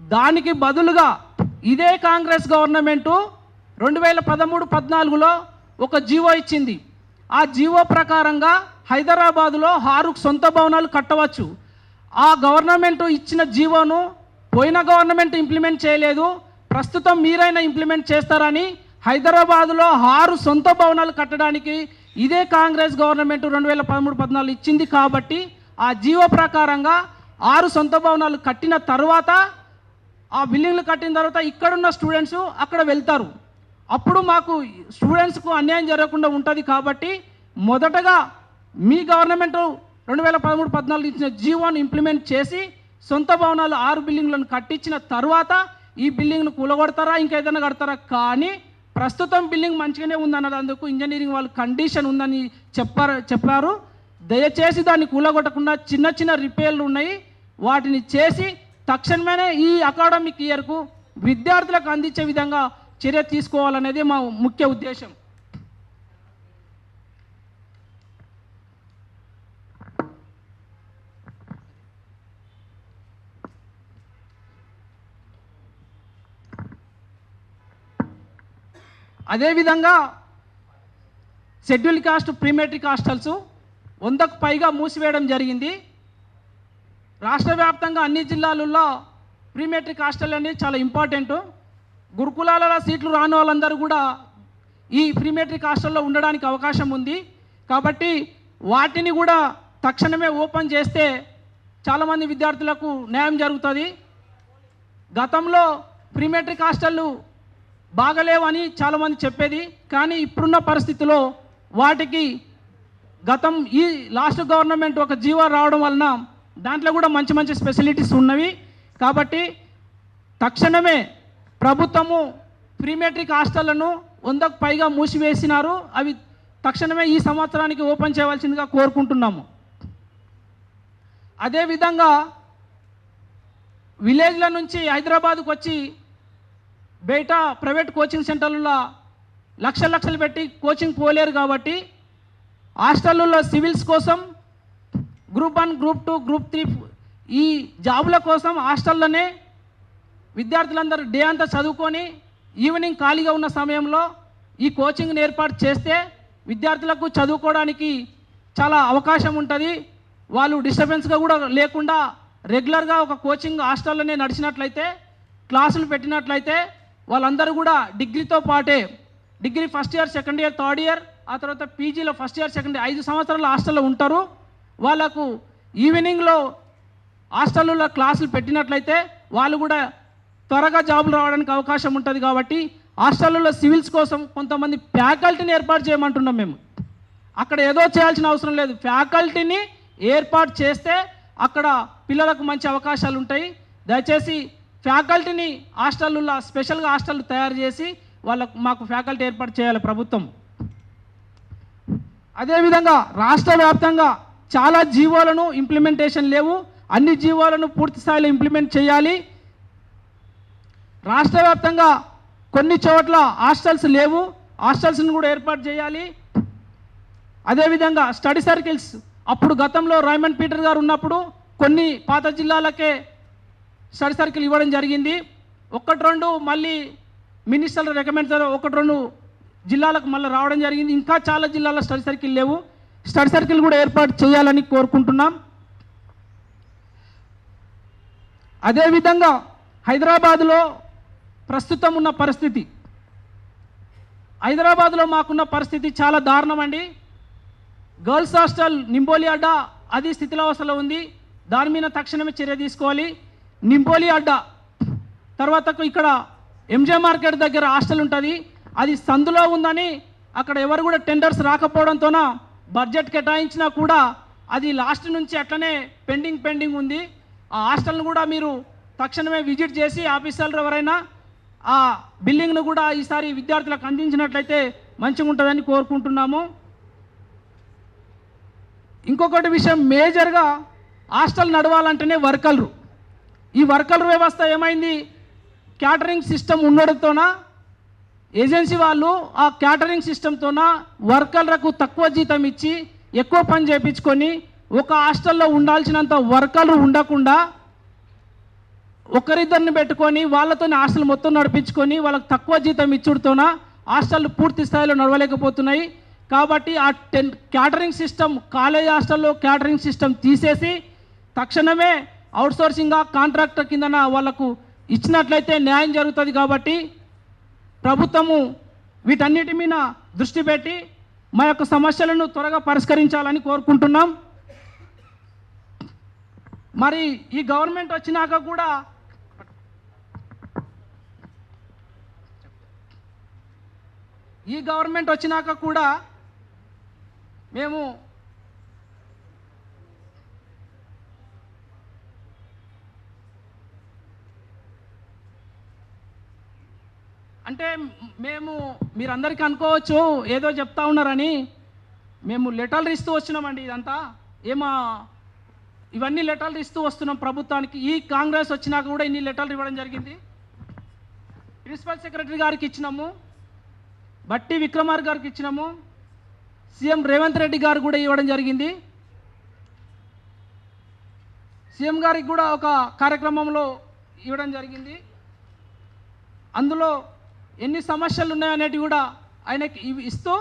దానికి బదులుగా ఇదే కాంగ్రెస్ గవర్నమెంటు 2013-14లో ఒక జీవో ఇచ్చింది. ఆ జీవో ప్రకారంగా హైదరాబాదులో 6 సొంత భవనాలు కట్టవచ్చు. ఆ గవర్నమెంట్ ఇచ్చిన జీవోను పోయిన గవర్నమెంట్ ఇంప్లిమెంట్ చేయలేదు, ప్రస్తుతం మీరైనా ఇంప్లిమెంట్ చేస్తారని హైదరాబాదులో 6 సొంత భవనాలు కట్టడానికి ఇదే కాంగ్రెస్ గవర్నమెంట్ 2013-14 ఇచ్చింది. కాబట్టి ఆ జీవో ప్రకారంగా 6 సొంత భవనాలు కట్టిన తర్వాత ఆ బిల్డింగ్లు కట్టిన తర్వాత ఇక్కడున్న స్టూడెంట్స్ అక్కడ వెళ్తారు. అప్పుడు మాకు స్టూడెంట్స్కు అన్యాయం జరగకుండా ఉంటుంది. కాబట్టి మొదటగా మీ గవర్నమెంట్ 2013-14 ఇచ్చిన జీవోను ఇంప్లిమెంట్ చేసి సొంత భవనాలు 6 బిల్డింగ్లను కట్టించిన తర్వాత ఈ బిల్డింగ్ను కూలగొడతారా ఇంకేదైనా కడతారా. కానీ ప్రస్తుతం బిల్డింగ్ మంచిగానే ఉందన్నందుకు ఇంజనీరింగ్ వాళ్ళు కండిషన్ ఉందని చెప్పారు. దయచేసి దాన్ని కూలగొట్టకుండా చిన్న చిన్న రిపేర్లు ఉన్నాయి, వాటిని చేసి తక్షణమే ఈ అకాడమిక్ ఇయర్కు విద్యార్థులకు అందించే విధంగా చర్య తీసుకోవాలనేది మా ముఖ్య ఉద్దేశం. అదేవిధంగా షెడ్యూల్ కాస్ట్ ప్రీమెట్రిక్ హాస్టల్స్ 100కు పైగా మూసివేయడం జరిగింది. రాష్ట్ర వ్యాప్తంగా అన్ని జిల్లాలలో ప్రీమెట్రిక్ హాస్టల్ అనేది చాలా ఇంపార్టెంట్. గురుకులాల సీట్లు రాని వాళ్ళందరూ కూడా ఈ ప్రీమెట్రిక్ హాస్టల్లో ఉండడానికి అవకాశం ఉంది. కాబట్టి వాటిని కూడా తక్షణమే ఓపెన్ చేస్తే చాలామంది విద్యార్థులకు న్యాయం జరుగుతుంది. గతంలో ప్రీమెట్రిక్ హాస్టళ్ళు బాగలేవని చాలామంది చెప్పేది, కానీ ఇప్పుడున్న పరిస్థితిలో వాటికి ఈ లాస్ట్ గవర్నమెంట్ ఒక జీవో రావడం వలన దాంట్లో కూడా మంచి మంచి స్పెషలిటీస్ ఉన్నవి. కాబట్టి తక్షణమే ప్రభుత్వము ప్రీమెట్రిక్ హాస్టళ్లను 100కు పైగా మూసివేసినారు. అవి తక్షణమే ఈ సంవత్సరానికి ఓపెన్ చేయవలసిందిగా కోరుకుంటున్నాము. అదేవిధంగా విలేజ్ల నుంచి హైదరాబాద్కు వచ్చి బయట ప్రైవేట్ కోచింగ్ సెంటర్లలో లక్షలు పెట్టి కోచింగ్ పోలేరు కాబట్టి హాస్టల్లో సివిల్స్ కోసం గ్రూప్ 1, గ్రూప్ 2, గ్రూప్ 3 ఈ జాబుల కోసం హాస్టల్లోనే విద్యార్థులందరూ డే అంతా చదువుకొని ఈవినింగ్ ఖాళీగా ఉన్న సమయంలో ఈ కోచింగ్ని ఏర్పాటు చేస్తే విద్యార్థులకు చదువుకోవడానికి చాలా అవకాశం ఉంటుంది. వాళ్ళు డిస్టర్బెన్స్గా కూడా లేకుండా రెగ్యులర్గా ఒక కోచింగ్ హాస్టల్లోనే నడిచినట్లయితే, క్లాసులు పెట్టినట్లయితే వాళ్ళందరూ కూడా డిగ్రీతో పాటే degree first year, second year, third year, ఆ తర్వాత పీజీలో ఫస్ట్ ఇయర్, సెకండ్ ఇయర్ 5 సంవత్సరాలు హాస్టల్లో ఉంటారు. వాళ్ళకు ఈవినింగ్లో హాస్టల్లో క్లాసులు పెట్టినట్లయితే వాళ్ళు కూడా త్వరగా జాబులు రావడానికి అవకాశం ఉంటుంది. కాబట్టి హాస్టల్లో సివిల్స్ కోసం కొంతమంది ఫ్యాకల్టీని ఏర్పాటు చేయమంటున్నాం మేము. అక్కడ ఏదో చేయాల్సిన అవసరం లేదు, ఫ్యాకల్టీని ఏర్పాటు చేస్తే అక్కడ పిల్లలకు మంచి అవకాశాలు ఉంటాయి. దయచేసి ఫ్యాకల్టీని హాస్టల్లో స్పెషల్గా హాస్టల్ తయారు చేసి మాకు ఫ్యాకల్టీ ఏర్పాటు చేయాలి ప్రభుత్వం. అదేవిధంగా రాష్ట్ర వ్యాప్తంగా చాలా జీవోలను ఇంప్లిమెంటేషన్ లేవు, అన్ని జీవోలను పూర్తి స్థాయిలో ఇంప్లిమెంట్ చేయాలి. రాష్ట్ర వ్యాప్తంగా కొన్ని చోట్ల హాస్టల్స్ లేవు, హాస్టల్స్ని కూడా ఏర్పాటు చేయాలి. అదేవిధంగా స్టడీ సర్కిల్స్ అప్పుడు గతంలో రైమండ్ పీటర్ గారు ఉన్నప్పుడు కొన్ని పాత జిల్లాలకే స్టడీ సర్కిల్ ఇవ్వడం జరిగింది. 1-2 మళ్ళీ మినిస్టర్ల రికమెండ్ 1-2 జిల్లాలకు మళ్ళీ రావడం జరిగింది. ఇంకా చాలా జిల్లాల్లో స్టడీ సర్కిల్ లేవు, స్టడీ సర్కిల్ కూడా ఏర్పాటు చేయాలని కోరుకుంటున్నాం. అదేవిధంగా హైదరాబాదులో ప్రస్తుతం ఉన్న పరిస్థితి, హైదరాబాద్లో మాకున్న పరిస్థితి చాలా దారుణం అండి. గర్ల్స్ హాస్టల్ నింబోలి అడ్డా అది స్థితిలావస్థలో ఉంది, దాని మీద తక్షణమే చర్య తీసుకోవాలి. నింబోలి అడ్డా తర్వాత ఇక్కడ ఎంజే మార్కెట్ దగ్గర హాస్టల్ ఉంటుంది, అది సందులో ఉందని అక్కడ ఎవరు కూడా టెండర్స్ రాకపోవడంతోన బడ్జెట్ కేటాయించినా కూడా అది లాస్ట్ నుంచి అట్లనే పెండింగ్ ఉంది. ఆ హాస్టల్ను కూడా మీరు తక్షణమే విజిట్ చేసి ఆఫీసర్లు ఎవరైనా ఆ బిల్డింగ్ను కూడా ఈసారి విద్యార్థులకు అందించినట్లయితే మంచిగా ఉంటుందని కోరుకుంటున్నాము. ఇంకొకటి విషయం, మేజర్గా హాస్టల్ నడవాలంటేనే వర్కర్లు. ఈ వర్కర్ వ్యవస్థ ఏమైంది, క్యాటరింగ్ సిస్టమ్ ఉండడంతోన ఏజెన్సీ వాళ్ళు ఆ క్యాటరింగ్ సిస్టమ్తోన వర్కర్లకు తక్కువ జీతం ఇచ్చి ఎక్కువ పని చేయించుకొని ఒక హాస్టల్లో ఉండాల్సినంత వర్కర్లు ఉండకుండా ఒకరిద్దరిని పెట్టుకొని వాళ్ళతో హాస్టల్ మొత్తం నడిపించుకొని వాళ్ళకు తక్కువ జీతం ఇచ్చుడుతోన హాస్టళ్ళు పూర్తి స్థాయిలో నడవలేకపోతున్నాయి. కాబట్టి ఆ క్యాటరింగ్ సిస్టమ్, కాలేజ్ హాస్టల్లో క్యాటరింగ్ సిస్టమ్ తీసేసి తక్షణమే అవుట్సోర్సింగ్గా కాంట్రాక్టర్ కిందన వాళ్ళకు ఇచ్చినట్లయితే న్యాయం జరుగుతుంది. కాబట్టి ప్రభుత్వము వీటన్నిటి మీద దృష్టి పెట్టి మా యొక్క సమస్యలను త్వరగా పరిష్కరించాలని కోరుకుంటున్నాం. మరి ఈ గవర్నమెంట్ వచ్చినాక కూడా మేము మీరందరికీ అనుకోవచ్చు ఏదో చెప్తా ఉన్నారని, మేము లెటర్లు ఇస్తూ వచ్చినామండి. ఇదంతా ఇవన్నీ లెటర్లు ఇస్తూ వస్తున్నాం ప్రభుత్వానికి. ఈ కాంగ్రెస్ వచ్చినాక కూడా ఇన్ని లెటర్లు ఇవ్వడం జరిగింది. ప్రిన్సిపల్ సెక్రటరీ గారికి ఇచ్చినాము, బట్టి విక్రమార్ గారికి ఇచ్చినాము, సీఎం రేవంత్ రెడ్డి గారు కూడా ఇవ్వడం జరిగింది. సీఎం గారికి కూడా ఒక కార్యక్రమంలో ఇవ్వడం జరిగింది. అందులో ఎన్ని సమస్యలు ఉన్నాయనేటివి కూడా ఆయనకి ఇస్తూ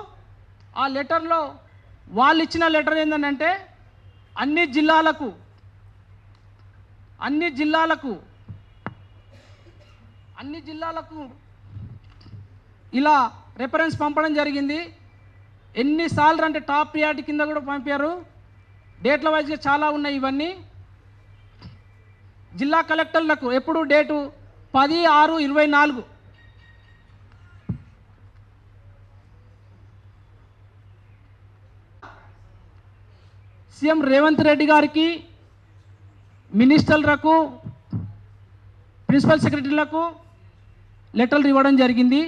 ఆ లెటర్లో వాళ్ళు ఇచ్చిన లెటర్ ఏంటంటే అన్ని జిల్లాలకు ఇలా రెఫరెన్స్ పంపడం జరిగింది. ఎన్నిసార్లు అంటే టాప్ ప్రియారిటీ కింద కూడా పంపారు. డేట్ల వైజ్గా చాలా ఉన్నాయి. ఇవన్నీ జిల్లా కలెక్టర్లకు ఎప్పుడు డేటు 10/6/24 సీఎం రేవంత్ రెడ్డి గారికి, మినిస్టర్లకు, ప్రిన్సిపల్ సెక్రటరీలకు లెటర్లు ఇవ్వడం జరిగింది.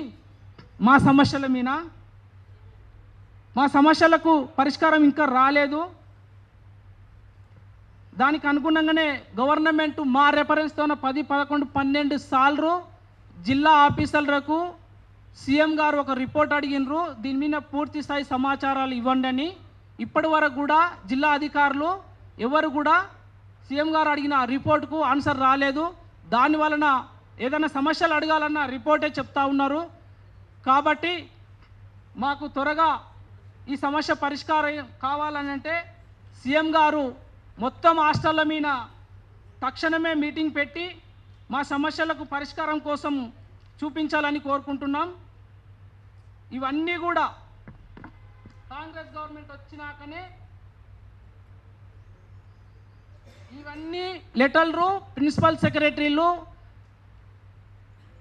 మా సమస్యల మీద, మా సమస్యలకు పరిష్కారం ఇంకా రాలేదు. దానికి అనుగుణంగానే గవర్నమెంట్ మా రెఫరెన్స్తో 10, 11, 12 సార్లు జిల్లా ఆఫీసర్లకు సీఎం గారు ఒక రిపోర్ట్ అడిగినరు, దీని మీద పూర్తి స్థాయి సమాచారాలు ఇవ్వండి అని. ఇప్పటి వరకు కూడా జిల్లా అధికారులు ఎవరు కూడా సీఎం గారు అడిగిన రిపోర్టుకు ఆన్సర్ రాలేదు. దాని వలన ఏదైనా సమస్యలు అడగాలన్న రిపోర్టే చెప్తా ఉన్నారు. కాబట్టి మాకు త్వరగా ఈ సమస్య పరిష్కారం కావాలని అంటే సీఎం గారు మొత్తం హాస్టళ్ళ మీద తక్షణమే మీటింగ్ పెట్టి మా సమస్యలకు పరిష్కారం కోసం చూపించాలని కోరుకుంటున్నాం. ఇవన్నీ కూడా కాంగ్రెస్ గవర్నమెంట్ వచ్చినాకనే ఇవన్నీ లెటర్లు ప్రిన్సిపల్ సెక్రటరీలు,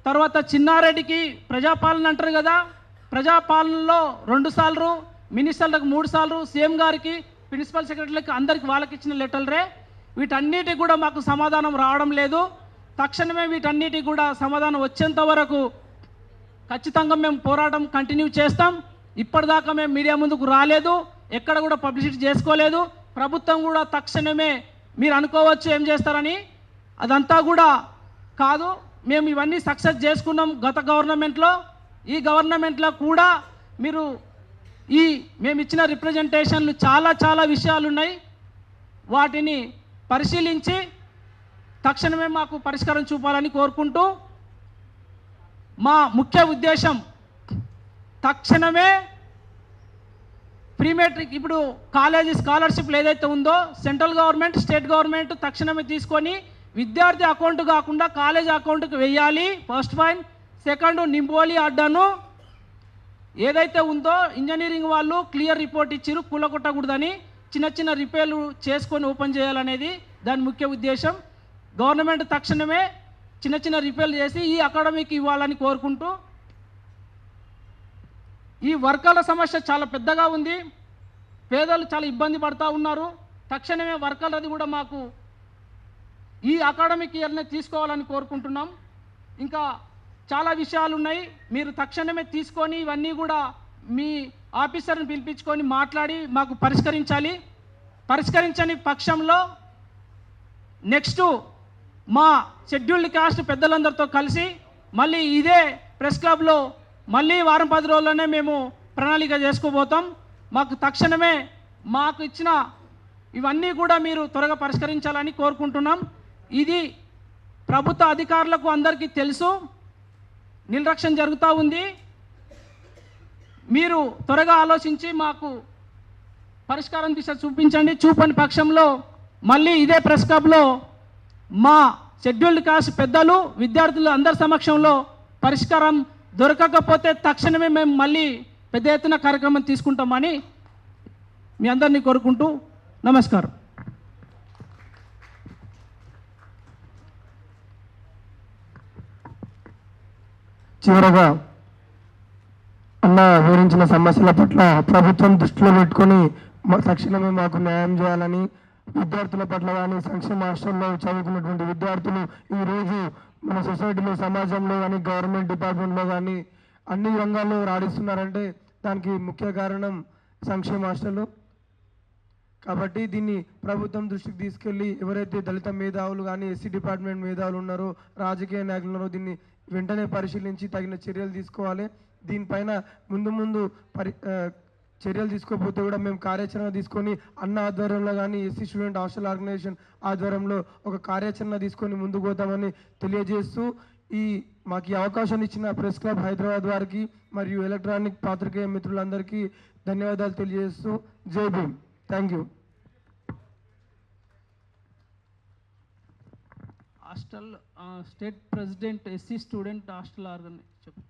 తర్వాత చిన్నారెడ్డికి ప్రజాపాలన అంటారు కదా, ప్రజాపాలనలో 2 సార్లు, మినిస్టర్లకు 3 సార్లు, సీఎం గారికి, ప్రిన్సిపల్ సెక్రటరీలకు అందరికి వాళ్ళకి ఇచ్చిన లెటర్లే. వీటన్నిటి కూడా మాకు సమాధానం రావడం లేదు. తక్షణమే వీటన్నిటి కూడా సమాధానం వచ్చేంత వరకు ఖచ్చితంగా మేము పోరాటం కంటిన్యూ చేస్తాం. ఇప్పటిదాకా మేము మీడియా ముందుకు రాలేదు, ఎక్కడ కూడా పబ్లిసిటీ చేసుకోలేదు. ప్రభుత్వం కూడా తక్షణమే మీరు అనుకోవచ్చు ఏం చేస్తారని, అదంతా కూడా కాదు. మేము ఇవన్నీ సక్సెస్ చేసుకున్నాం గత గవర్నమెంట్లో. ఈ గవర్నమెంట్లో కూడా మీరు మేము ఇచ్చిన రిప్రజెంటేషన్లు చాలా విషయాలు ఉన్నాయి. వాటిని పరిశీలించి తక్షణమే మాకు పరిష్కారం చూపాలని కోరుకుంటూ, మా ముఖ్య ఉద్దేశం తక్షణమే ప్రీ మెట్రిక్ ఇప్పుడు కాలేజీ స్కాలర్షిప్లు ఏదైతే ఉందో సెంట్రల్ గవర్నమెంట్, స్టేట్ గవర్నమెంట్ తక్షణమే తీసుకొని విద్యార్థి అకౌంట్ కాకుండా కాలేజ్ అకౌంట్కి వెయ్యాలి. First point. సెకండ్, నింబోలి అడ్డాను ఏదైతే ఉందో ఇంజనీరింగ్ వాళ్ళు క్లియర్ రిపోర్ట్ ఇచ్చారు, కూలగొట్టకూడదని, చిన్న రిపేర్లు చేసుకొని ఓపెన్ చేయాలనేది దాని ముఖ్య ఉద్దేశం. గవర్నమెంట్ తక్షణమే చిన్న రిపేర్లు చేసి ఈ అకాడమీకి ఇవ్వాలని కోరుకుంటూ, ఈ వర్కర్ల సమస్య చాలా పెద్దగా ఉంది. పేదలు చాలా ఇబ్బంది పడుతూ ఉన్నారు. తక్షణమే వర్కర్లది కూడా మాకు ఈ అకాడమిక్ ఇయర్నే తీసుకోవాలని కోరుకుంటున్నాం. ఇంకా చాలా విషయాలు ఉన్నాయి, మీరు తక్షణమే తీసుకొని ఇవన్నీ కూడా మీ ఆఫీసర్ని పిలిపించుకొని మాట్లాడి మాకు పరిష్కరించాలి. పరిష్కరించని పక్షంలో నెక్స్ట్ మా షెడ్యూల్డ్ కాస్ట్ పెద్దలందరితో కలిసి మళ్ళీ ఇదే ప్రెస్ క్లబ్లో మళ్ళీ వారం 10 రోజుల్లోనే మేము ప్రణాళిక చేసుకోబోతాం. మాకు తక్షణమే మాకు ఇచ్చిన ఇవన్నీ కూడా మీరు త్వరగా పరిష్కరించాలని కోరుకుంటున్నాం. ఇది ప్రభుత్వ అధికారులకు అందరికీ తెలుసు, నిర్లక్ష్యం జరుగుతూ ఉంది. మీరు త్వరగా ఆలోచించి మాకు పరిష్కారం దిశ చూపించండి. చూపని పక్షంలో మళ్ళీ ఇదే ప్రెస్ క్లబ్లో మా షెడ్యూల్డ్ కాస్ట్ పెద్దలు, విద్యార్థులు అందరి సమక్షంలో పరిష్కారం దొరకకపోతే తక్షణమే మేము మళ్ళీ పెద్ద ఎత్తున కార్యక్రమం తీసుకుంటామని మీ అందరినీ కోరుకుంటూ నమస్కారం. చివరగా అన్న వివరించిన సమస్యల పట్ల ప్రభుత్వం దృష్టిలో పెట్టుకొని తక్షణమే మాకు న్యాయం చేయాలని, విద్యార్థుల పట్ల కానీ సంక్షేమ హాస్టల్లో చదువుకున్నటువంటి విద్యార్థులు ఈరోజు మన సొసైటీలో, సమాజంలో కానీ, గవర్నమెంట్ డిపార్ట్మెంట్లో కానీ అన్ని రంగాల్లో రాణిస్తున్నారంటే దానికి ముఖ్య కారణం సంక్షేమ హాస్టల్. కాబట్టి దీన్ని ప్రభుత్వం దృష్టికి తీసుకెళ్ళి ఎవరైతే దళిత మేధావులు కానీ, ఎస్సీ డిపార్ట్మెంట్ మేధావులు ఉన్నారో, రాజకీయ నాయకులు ఉన్నారో దీన్ని వెంటనే పరిశీలించి తగిన చర్యలు తీసుకోవాలి. దీనిపైన ముందు చర్యలు తీసుకోకపోతే కూడా మేము కార్యాచరణ తీసుకొని అన్న ఆధ్వర్యంలో కానీ, ఎస్సీ స్టూడెంట్ హాస్టల్ ఆర్గనైజేషన్ ఆధ్వర్యంలో ఒక కార్యాచరణ తీసుకొని ముందుకు పోతామని తెలియజేస్తూ, మాకు ఈ అవకాశాన్ని ఇచ్చిన ప్రెస్ క్లబ్ హైదరాబాద్ వారికి మరియు ఎలక్ట్రానిక్ పాత్రికేయ మిత్రులందరికీ ధన్యవాదాలు తెలియజేస్తూ Jai Bhim. Thank you. Hostel state president SC student hostel organisation.